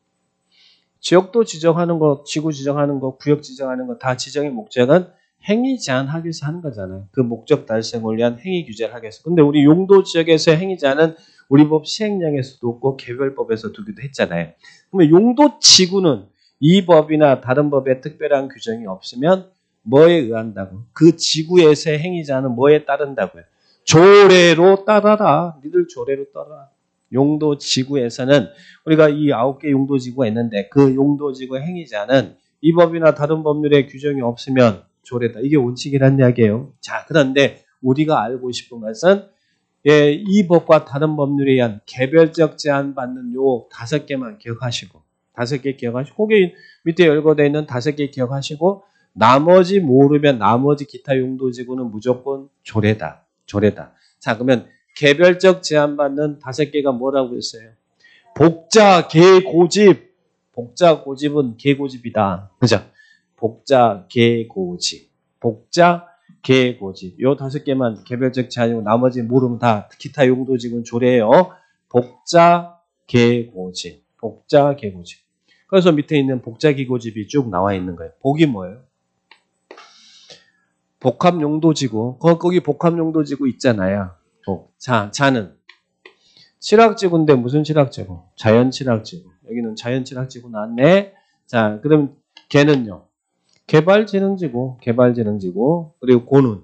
지역도 지정하는 거, 지구 지정하는 거, 구역 지정하는 거 다 지정의 목적은 행위 제한하기 위해서 하는 거잖아요. 그 목적 달성을 위한 행위 규제를 하기 위해서. 근데 우리 용도 지역에서 행위 제한은 우리 법 시행령에서도 없고 개별법에서 두기도 했잖아요. 그러면 용도 지구는 이 법이나 다른 법에 특별한 규정이 없으면 뭐에 의한다고? 그 지구에서의 행위자는 뭐에 따른다고요? 조례로 따라라. 니들 조례로 따라라. 용도 지구에서는 우리가 이 9개 용도 지구가 있는데 그 용도 지구의 행위자는 이 법이나 다른 법률에 규정이 없으면 조례다. 이게 원칙이란 이야기예요. 자, 그런데 우리가 알고 싶은 것은 이 법과 다른 법률에 의한 개별적 제한받는 요 5개만 기억하시고 5개 기억하시고 거기 밑에 열거되어 있는 5개 기억하시고 나머지 모르면 나머지 기타 용도지구는 무조건 조례다. 조례다. 자, 그러면 개별적 제한받는 5개가 뭐라고 했어요? 복자, 개, 고집. 복자, 고집은 개, 고집이다. 그죠? 복자, 개, 고집. 복자, 개, 고집. 요 5개만 개별적 제한이고 나머지 모르면 다 기타 용도지구는 조례예요. 복자, 개, 고집. 복자, 개, 고집. 그래서 밑에 있는 복자, 개, 고집이 쭉 나와 있는 거예요. 복이 뭐예요? 복합용도지구. 거기 복합용도지구 있잖아요. 자, 자는 칠학지구인데 무슨 칠학지구? 자연칠학지구. 여기는 자연칠학지구 나왔네. 자, 그럼 개는요? 개발지능지구. 개발지능지구. 그리고 고는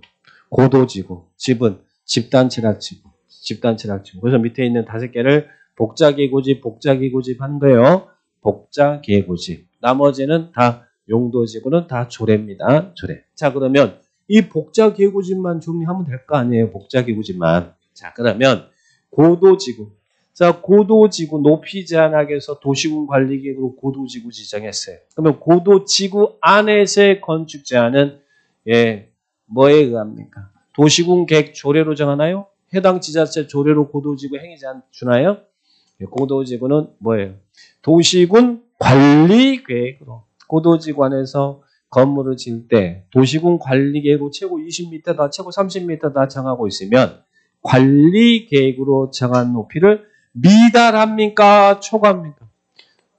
고도지구. 집은 집단칠학지구. 집단칠학지구. 그래서 밑에 있는 5개를 복자계고집, 복자계고집 한 거예요. 복자계고집. 나머지는 다 용도지구는 다 조례입니다. 조례. 자, 그러면 이 복자계고집만 정리하면 될 거 아니에요. 복자계고집만. 자, 그러면 고도지구. 자, 고도지구 높이 제한하기 위해서 도시군 관리계획으로 고도지구 지정했어요. 그러면 고도지구 안에서의 건축 제한은 뭐에 의합니까? 도시군 계획 조례로 정하나요? 해당 지자체 조례로 고도지구 행위 제한 주나요? 고도지구는 뭐예요? 도시군 관리계획으로 고도지구 안에서 건물을 지을 때 도시군 관리계획으로 최고 20m다, 최고 30m다 정하고 있으면 관리계획으로 정한 높이를 미달합니까? 초과합니까?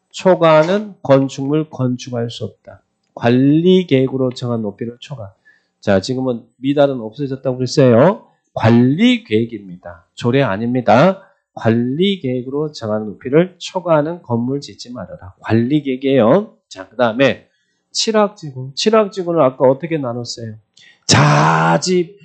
초과는 건축물 건축할 수 없다. 관리계획으로 정한 높이를 초과. 자, 지금은 미달은 없어졌다고 그랬어요. 관리계획입니다. 조례 아닙니다. 관리계획으로 정하는 높이를 초과하는 건물 짓지 말아라. 관리계획이에요. 자, 그 다음에 칠학지구. 칠학지구는 아까 어떻게 나눴어요? 자집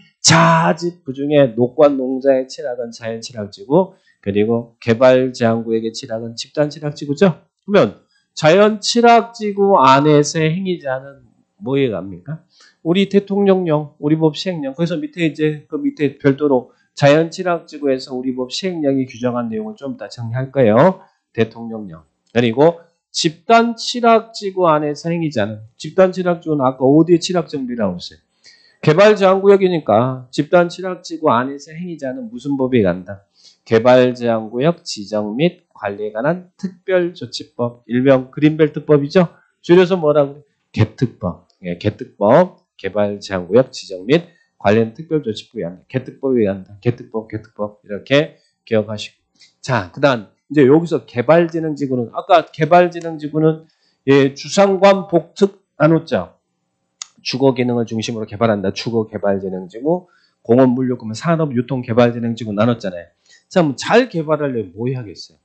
그중에 녹관 농자의 칠학은 자연칠학지구, 그리고 개발제한구역의 칠학은 집단칠학지구죠. 그러면 자연칠학지구 안에서의 행위자는 뭐에 갑니까? 우리 대통령령, 우리 법 시행령. 그래서 밑에 이제 그 밑에 별도로 자연칠학지구에서 우리 법 시행령이 규정한 내용을 좀 이따 정리할 거예요. 대통령령. 그리고 집단칠학지구 안에서 행위자는 집단칠학지구는 아까 어디에 칠학정비라고 했어요? 개발제한구역이니까 집단칠학지구 안에서 행위자는 무슨 법에 간다? 개발제한구역 지정 및 관리에 관한 특별조치법, 일명 그린벨트법이죠. 줄여서 뭐라고 그래? 개특법. 개특법, 개발제한구역 지정 및 관련 특별조치법에 한다. 개특법에 한다. 개특법 이렇게 기억하시고. 자, 그다음 이제 여기서 개발지능지구는 아까 개발지능지구는 주상관 복특 나눴죠. 주거 기능을 중심으로 개발한다. 주거 개발지능지구, 공업 물류금 산업 유통 개발지능지구 나눴잖아요. 자, 그럼 잘 개발하려면 뭐 해야겠어요?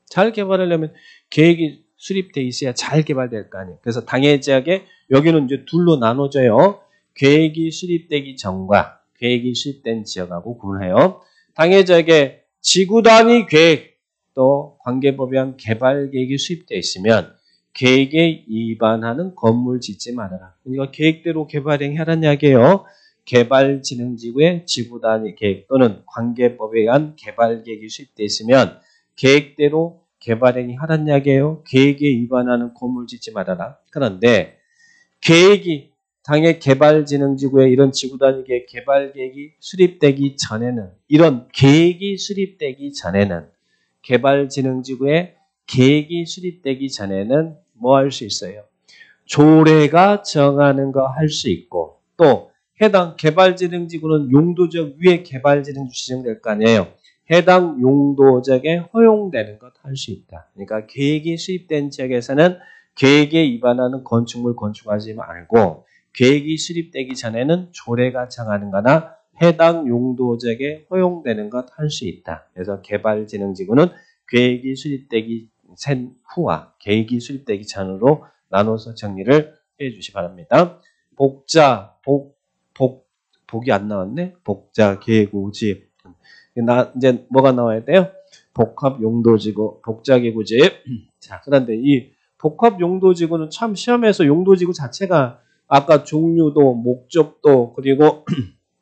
잘 개발하려면 계획이 수립돼 있어야 잘 개발될 거 아니에요. 그래서 당해 지역에 여기는 이제 둘로 나눠져요. 계획이 수립되기 전과 계획이 수립된 지역하고 구분해요. 당해 지역에 지구 단위 계획 또 관계법에 의한 개발 계획이 수립되어 있으면 계획에 위반하는 건물 짓지 말아라. 그러니까 계획대로 개발행 하라는 이야기예요. 개발진흥지구의 지구 단위 계획 또는 관계법에 의한 개발 계획이 수립되어 있으면 계획대로 개발행위 하라는 이야기예요. 계획에 위반하는 건물 짓지 말아라. 그런데 계획이 당의 개발진흥지구의 이런 지구 단위 계획 개발 계획이 수립되기 전에는 이런 계획이 수립되기 전에는 개발진흥지구의 계획이 수립되기 전에는 뭐 할 수 있어요? 조례가 정하는 거 할 수 있고 또 해당 개발지능지구는 용도적 위에 개발지능 지정될 거 아니에요. 해당 용도적에 허용되는 것 할 수 있다. 그러니까 계획이 수립된 지역에서는 계획에 위반하는 건축물 건축하지 말고 계획이 수립되기 전에는 조례가 정하는 거나 해당 용도적에 허용되는 것 할 수 있다. 그래서 개발지능지구는 계획이 수립되기 후와 계획이 수립되기 전으로 나눠서 정리를 해 주시기 바랍니다. 복이 안 나왔네. 복자, 계구집. 이제 뭐가 나와야 돼요? 복합용도지구, 복자계구집. 자, 그런데 이 복합용도지구는 참 시험에서 용도지구 자체가 아까 종류도, 목적도, 그리고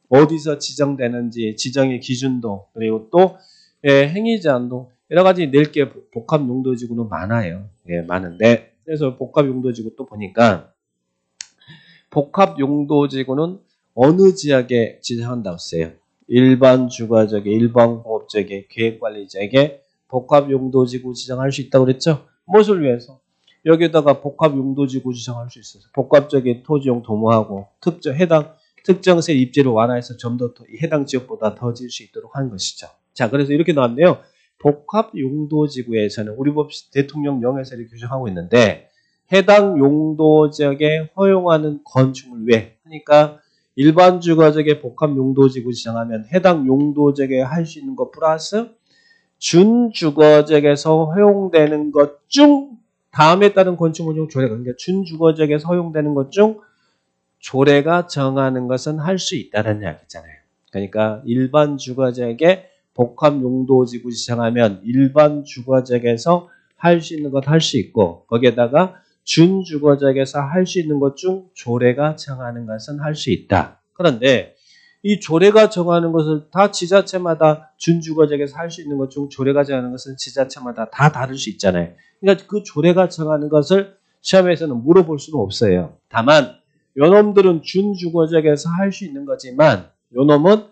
어디서 지정되는지, 지정의 기준도, 그리고 또 행위제한도 여러 가지 낼 게 복합용도지구는 많아요. 예, 많은데 그래서 복합용도지구 또 보니까 복합용도지구는 어느 지역에 지정한다고 써요? 일반 주거지역에, 일반 공업지역에, 계획관리지역에 복합용도지구 지정할 수 있다고 그랬죠? 무엇을 위해서? 여기다가 복합용도지구 지정할 수 있어서 복합적인 토지용 도모하고 특정세 입지를 완화해서 좀 더 해당 지역보다 더 질 수 있도록 하는 것이죠. 자, 그래서 이렇게 나왔네요. 복합용도지구에서는 우리 법 대통령령에서 이렇게 규정하고 있는데 해당 용도지역에 허용하는 건축물 외, 그러니까 일반 주거지역에 복합용도지구 지정하면 해당 용도지역에 할 수 있는 것 플러스 준주거지역에서 허용되는 것 중 다음에 따른 건축물 중 조례가, 그러니까 준주거지역에서 허용되는 것 중 조례가 정하는 것은 할 수 있다는 이야기잖아요. 그러니까 일반 주거지역에 복합용도지구 지정하면 일반 주거지역에서 할 수 있는 것 할 수 있고 거기에다가 준주거지역에서 할 수 있는 것 중 조례가 정하는 것은 할 수 있다. 그런데 이 조례가 정하는 것을 다 지자체마다 준주거지역에서 할 수 있는 것 중 조례가 정하는 것은 지자체마다 다 다를 수 있잖아요. 그러니까 그 조례가 정하는 것을 시험에서는 물어볼 수는 없어요. 다만 요놈들은 준주거지역에서 할 수 있는 거지만 요놈은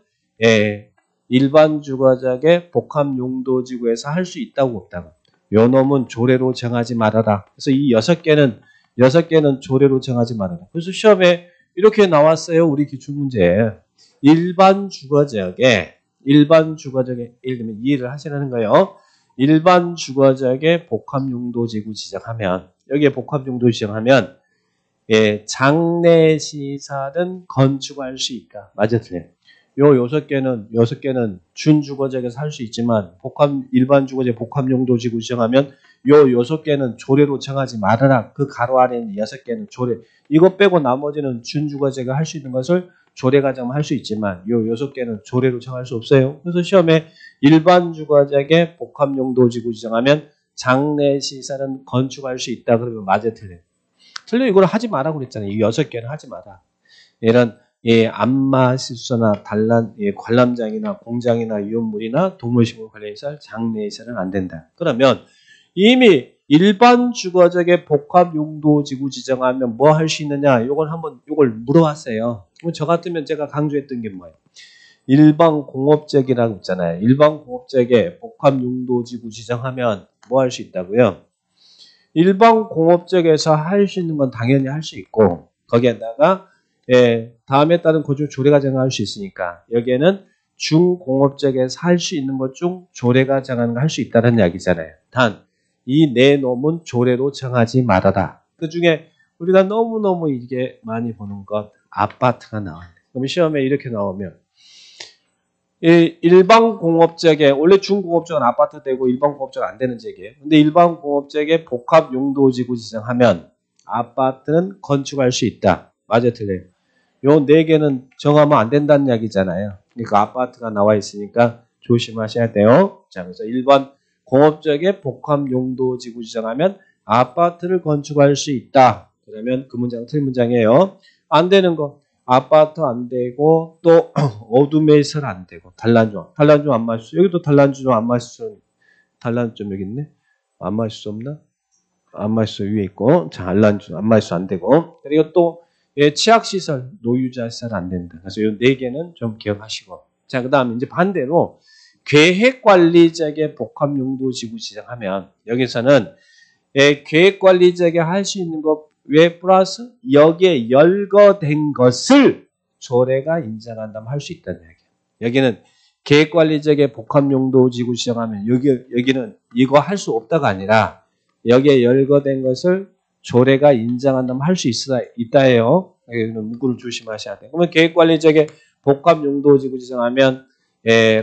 일반 주거지역의 복합용도지구에서 할 수 있다고 없다고. 요놈은 조례로 정하지 말아라. 그래서 이 6개는 조례로 정하지 말아라. 그래서 시험에 이렇게 나왔어요. 우리 기출문제에. 일반 주거지역에 예를 들면 이해를 하시라는 거예요. 일반 주거지역에 복합용도지구 지정하면 여기에 복합용도 지정하면 장내시설은 건축할 수 있다. 맞아 틀려요. 요 6개는 준주거지역에서 할 수 있지만 일반 주거지역 복합용도지구 지정하면 요 6개는 조례로 정하지 말아라. 그 가로 아래 있는 6개는 조례. 이것 빼고 나머지는 준주거지역에 할 수 있는 것을 조례가 정하면 할 수 있지만 요 6개는 조례로 정할 수 없어요. 그래서 시험에 일반 주거지역에 복합용도지구 지정하면 장내시설은 건축할 수 있다. 그러면 맞아 틀려요. 이걸 하지 마라 그랬잖아요. 이 6개는 하지 마라. 이런 안마시설나 관람장이나 공장이나 위험물이나 동물식물 관련시설, 장내시설은 안 된다. 그러면 이미 일반 주거지역에 복합용도지구 지정하면 뭐 할 수 있느냐? 요걸 물어봤어요. 그럼 저 같으면 제가 강조했던 게 뭐예요? 일반 공업지역이라고 있잖아요. 일반 공업지역에 복합용도지구 지정하면 뭐 할 수 있다고요? 일반 공업지역에서 할 수 있는 건 당연히 할 수 있고 거기에다가 다음에 따른 건축 조례가 정할 수 있으니까 여기에는 중공업지역에서 할 수 있는 것 중 조례가 정하는 거 할 수 있다는 이야기잖아요. 단 이 네 놈은 조례로 정하지 말아라. 그 중에 우리가 너무너무 이게 많이 보는 것 아파트가 나와요. 그럼 시험에 이렇게 나오면 일반 공업지역에 원래 중공업지역은 아파트 되고 일반 공업지역은 안 되는 지역이에요. 근데 일반 공업지역에 복합용도지구 지정하면 아파트는 건축할 수 있다. 맞아 틀려요. 요 네 개는 정하면 안 된다는 이야기잖아요. 그러니까 아파트가 나와 있으니까 조심하셔야 돼요. 자, 그래서 일반 공업지역에 복합용도지구 지정하면 아파트를 건축할 수 있다. 그러면 그 문장은 틀린 문장이에요. 안 되는 거. 아파트 안 되고 또 어둠의 설 안 되고 단란주 안 마실 수. 여기도 단란주 안 마실 수. 단란주 좀 여기 있네. 안 마실 수 없나? 안 마실 수 위에 있고. 자, 단란주 안 마실 수 안 되고. 그리고 또 치약시설, 노유자시설 안 된다. 그래서 이 네 개는 좀 기억하시고. 자, 그 다음에 이제 반대로 계획관리지역에 복합용도지구 지정하면 여기서는 계획관리지역에 할 수 있는 것 외 플러스 여기에 열거된 것을 조례가 인정한다면 할 수 있다는 얘기예요. 여기는 계획관리지역에 복합용도지구 지정하면 여기는 이거 할 수 없다가 아니라 여기에 열거된 것을 조례가 인정한다면 할 수 있다예요. 여기는 문구를 조심하셔야 돼요. 그러면 계획관리지역에 복합용도지구 지정하면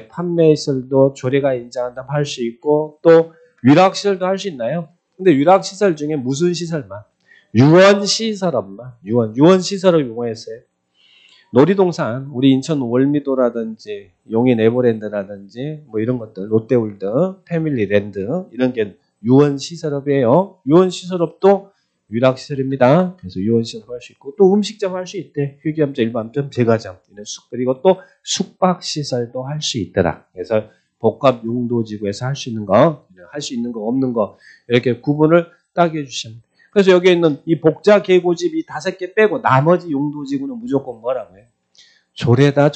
판매시설도 조례가 인정한다면 할 수 있고 또 위락시설도 할 수 있나요? 근데 위락시설 중에 무슨 시설만? 유원시설업만 유원시설업 용어였어요. 놀이동산 우리 인천 월미도라든지 용인 에버랜드라든지 뭐 이런 것들 롯데월드, 패밀리랜드 이런 게 유원시설업이에요. 유원시설업도 유락시설입니다. 그래서 유원시설업 할 수 있고 또 음식점 할 수 있대. 휴게점자, 일반점, 제과점 이런 그리고 또 숙박시설도 할 수 있더라. 그래서 복합용도지구에서 할 수 있는 거, 할 수 있는 거 없는 거 이렇게 구분을 딱 해주시면 돼요. 그래서 여기 있는 이 복자 계고집 이 5개 빼고 나머지 용도지구는 무조건 뭐라고 해요? 조례다.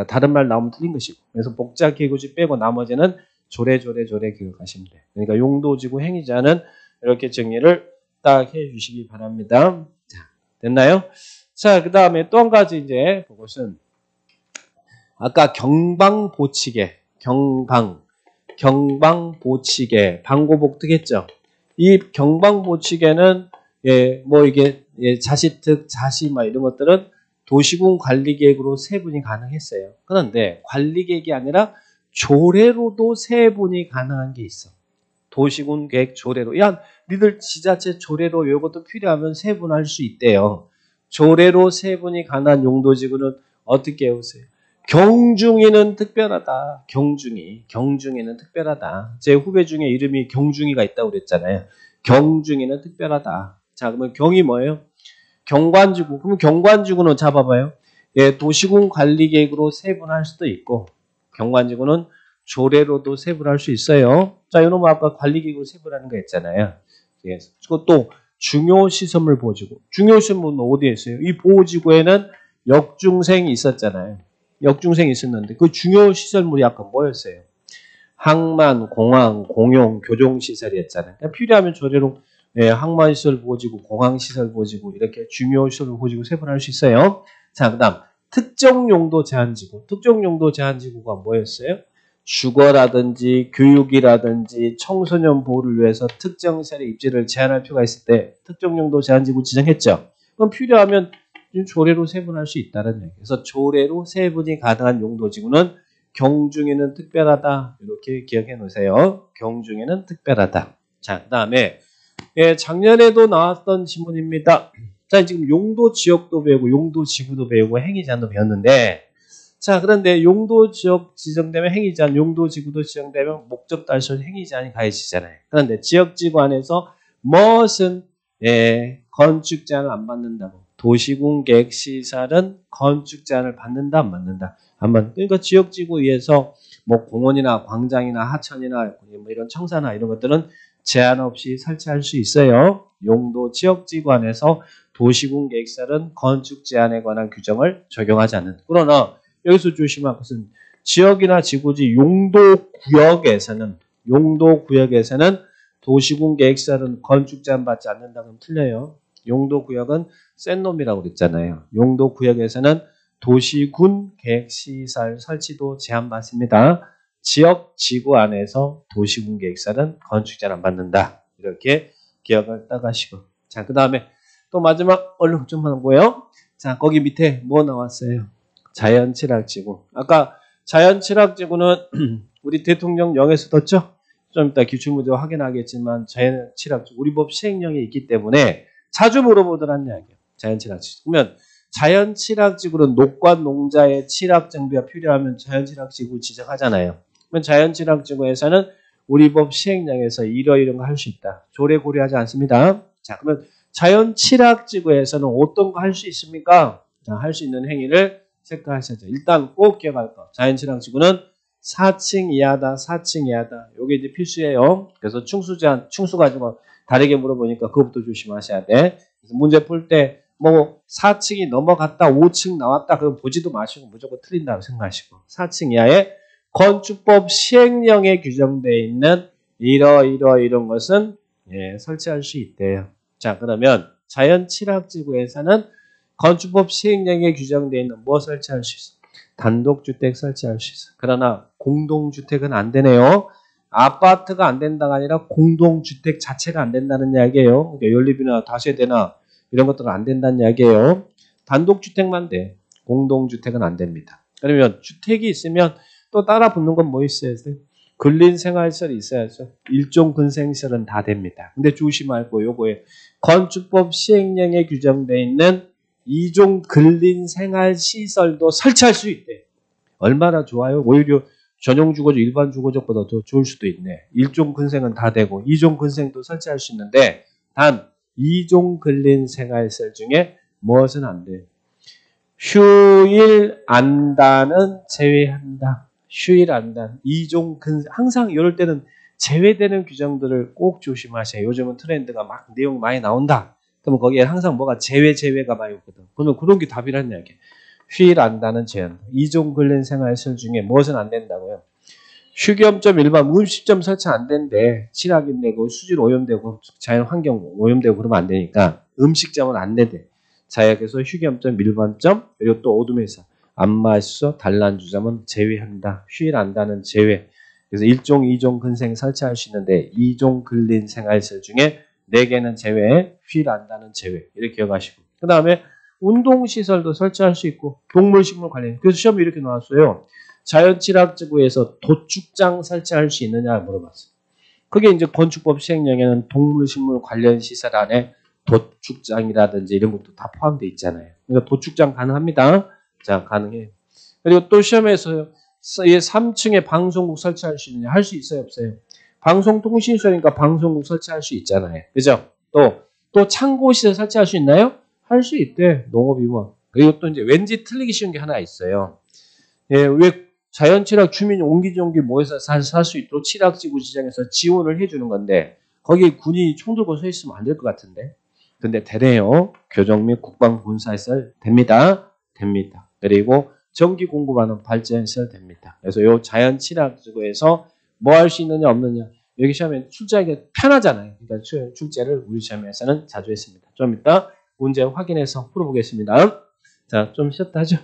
다른 말 나오면 틀린 것이고. 그래서 복자 계고집 빼고 나머지는 조례 기억하시면 돼요. 그러니까 용도지구 행위자는 이렇게 정리를 딱 해주시기 바랍니다. 자, 됐나요? 자, 그 다음에 또 한 가지 이제 그것은 아까 경방보치개, 방고복특했죠. 이 경방보치개는 뭐 이게 자시특, 자시 막 이런 것들은 도시군 관리계획으로 세분이 가능했어요. 그런데 관리계획이 아니라 조례로도 세분이 가능한 게 있어. 도시군 계획 조례로. 야, 니들 지자체 조례로 이것도 필요하면 세분할 수 있대요. 조례로 세분이 가능한 용도지구는 어떻게 해오세요? 경중이는 특별하다. 경중이는 특별하다. 제 후배 중에 이름이 경중이가 있다고 그랬잖아요. 경중이는 특별하다. 자, 그러면 경이 뭐예요? 경관지구. 그럼 경관지구는 잡아봐요. 도시군 관리계획으로 세분할 수도 있고 경관지구는 조례로도 세분할 수 있어요. 자, 이놈은 아까 관리계획으로 세분하는 거 했잖아요. 그리고 또 중요시설물 보호지구. 중요시설물은 어디에 있어요? 이 보호지구에는 역중생이 있었잖아요. 역중생이 있었는데 그 중요시설물이 아까 뭐였어요? 항만, 공항, 공용, 교종시설이었잖아요. 그러니까 필요하면 조례로 항만시설 보호지구, 공항시설 보호지구 이렇게 중요시설 보호지구 세분할 수 있어요. 자, 그 다음 특정용도 제한지구. 특정용도 제한지구가 뭐였어요? 주거라든지 교육이라든지 청소년 보호를 위해서 특정 시설의 입지를 제한할 필요가 있을 때 특정용도 제한지구 지정했죠. 그럼 필요하면 조례로 세분할 수 있다는 얘기예요. 그래서 조례로 세분이 가능한 용도지구는 경중에는 특별하다. 이렇게 기억해 놓으세요. 경중에는 특별하다. 자, 그 다음에 작년에도 나왔던 지문입니다. 자, 지금 용도 지역도 배우고 용도 지구도 배우고 행위제한도 배웠는데 자, 그런데 용도 지역 지정되면 행위제한, 용도 지구도 지정되면 목적 달성 행위제한이 가해지잖아요. 그런데 지역 지구 안에서 무엇은 건축 제한을 안 받는다고. 도시군 계획 시설은 건축 제한을 받는다 안 받는다? 안 받는다. 그러니까 지역 지구 위에서 뭐 공원이나 광장이나 하천이나 뭐 이런 청사나 이런 것들은 제한 없이 설치할 수 있어요. 용도 지역 지구 안에서 도시군 계획 시설은 건축 제한에 관한 규정을 적용하지 않는다. 그러나 여기서 조심할 것은 지역이나 지구지 용도구역에서는 도시군 계획시설은 건축 제한 받지 않는다 그러면 틀려요. 용도구역은 센 놈이라고 그랬잖아요. 용도구역에서는 도시군 계획시설 설치도 제한받습니다. 지역 지구 안에서 도시군 계획시설은 건축 제한 안 받는다. 이렇게 기억을 따가시고. 자, 그 다음에 또 마지막 얼른 좀 하고요. 자, 거기 밑에 뭐 나왔어요? 자연칠학지구. 아까 자연칠학지구는 우리 대통령 영에서 뒀죠? 좀 이따 기출문제 확인하겠지만 자연칠학지구 우리 법 시행령이 있기 때문에 자주 물어보더란 이야기예요. 자연칠학지구. 그러면 자연칠학지구는 녹과 농자의 칠학 정비가 필요하면 자연칠학지구 지정하잖아요. 그러면 자연칠학지구에서는 우리 법 시행령에서 이런 거 할 수 있다. 조례 고려하지 않습니다. 자, 그러면 자연칠학지구에서는 어떤 거 할 수 있습니까? 할 수 있는 행위를 체크하셔야죠. 일단 꼭 기억할 거. 자연칠학지구는 4층 이하다. 4층 이하다. 이게 이제 필수예요. 그래서 충수 가지고 다르게 물어보니까 그것부터 조심하셔야 돼. 그래서 문제 풀 때 뭐 4층이 넘어갔다. 5층 나왔다. 그럼 보지도 마시고 무조건 틀린다고 생각하시고 4층 이하에 건축법 시행령에 규정되어 있는 이런 것은 설치할 수 있대요. 자, 그러면 자연칠학지구에서는 건축법 시행령에 규정되어 있는 뭐 설치할 수 있어? 단독주택 설치할 수 있어. 그러나 공동주택은 안 되네요. 아파트가 안 된다가 아니라 공동주택 자체가 안 된다는 이야기예요. 그러니까 연립이나 다세대나 이런 것들은 안 된다는 이야기예요. 단독주택만 돼. 공동주택은 안 됩니다. 그러면 주택이 있으면 또 따라 붙는 건 뭐 있어야 돼? 근린생활시설이 있어야죠. 일종 근생시설은 다 됩니다. 근데 조심할 거 요거에 건축법 시행령에 규정되어 있는 이종 근린생활시설도 설치할 수 있대. 얼마나 좋아요? 오히려 전용 주거적, 일반 주거적보다 더 좋을 수도 있네. 일종 근생은 다 되고 이종 근생도 설치할 수 있는데 단 이종 근린생활시설 중에 무엇은 안 돼요? 휴일 안단은 제외한다. 휴일 안단, 이종 근생 항상 이럴 때는 제외되는 규정들을 꼭 조심하세요. 요즘은 트렌드가 막 내용 많이 나온다. 그러면 거기에 항상 뭐가 제외가 많이 오거든. 그러면 그런 게 답이란 이야기. 휴일 안단은 제한다. 이종 근린생활시설 중에 무엇은 안 된다고요? 휴겸점 일반 음식점 설치 안 된대. 칠하기인데 그 수질 오염되고 자연 환경 오염되고 그러면 안 되니까 음식점은 안 된대. 자약에서 휴겸점, 일반점, 그리고 또 오두메사, 안마시소, 단란주점은 제외한다. 휴일 안다는 제외. 그래서 1종, 2종 근생 설치할 수 있는데 2종 근린 생활시설 중에 4개는 제외, 휴일 안다는 제외. 이렇게 기억하시고. 그 다음에 운동시설도 설치할 수 있고 동물식물 관련. 그래서 시험이 이렇게 나왔어요. 자연칠학지구에서 도축장 설치할 수 있느냐 물어봤어요. 그게 이제 건축법 시행령에는 동물식물 관련 시설 안에 도축장이라든지 이런 것도 다 포함되어 있잖아요. 그러니까 도축장 가능합니다. 자, 가능해요. 그리고 또 시험에서 3층에 방송국 설치할 수 있느냐 할 수 있어요, 없어요? 방송통신시설이니까 방송국 설치할 수 있잖아요. 그죠? 또 창고시설 설치할 수 있나요? 할 수 있대. 농업이원. 그리고 또 이제 왠지 틀리기 쉬운 게 하나 있어요. 예, 왜 자연칠학 주민이 옹기종기 모여서 살 수 있도록 칠학지구 지정에서 지원을 해주는 건데 거기에 군인이 총 들고 서 있으면 안 될 것 같은데. 근데 되네요. 교정 및 국방본사시설 됩니다. 됩니다. 그리고 전기 공급하는 발전시설 됩니다. 그래서 요 자연칠학지구에서 뭐 할 수 있느냐 없느냐 여기 시험에 출제하기가 편하잖아요. 그러니까 출제를 우리 시험에서는 자주 했습니다. 좀 이따 문제 확인해서 풀어보겠습니다. 자, 좀 쉬었다 하죠.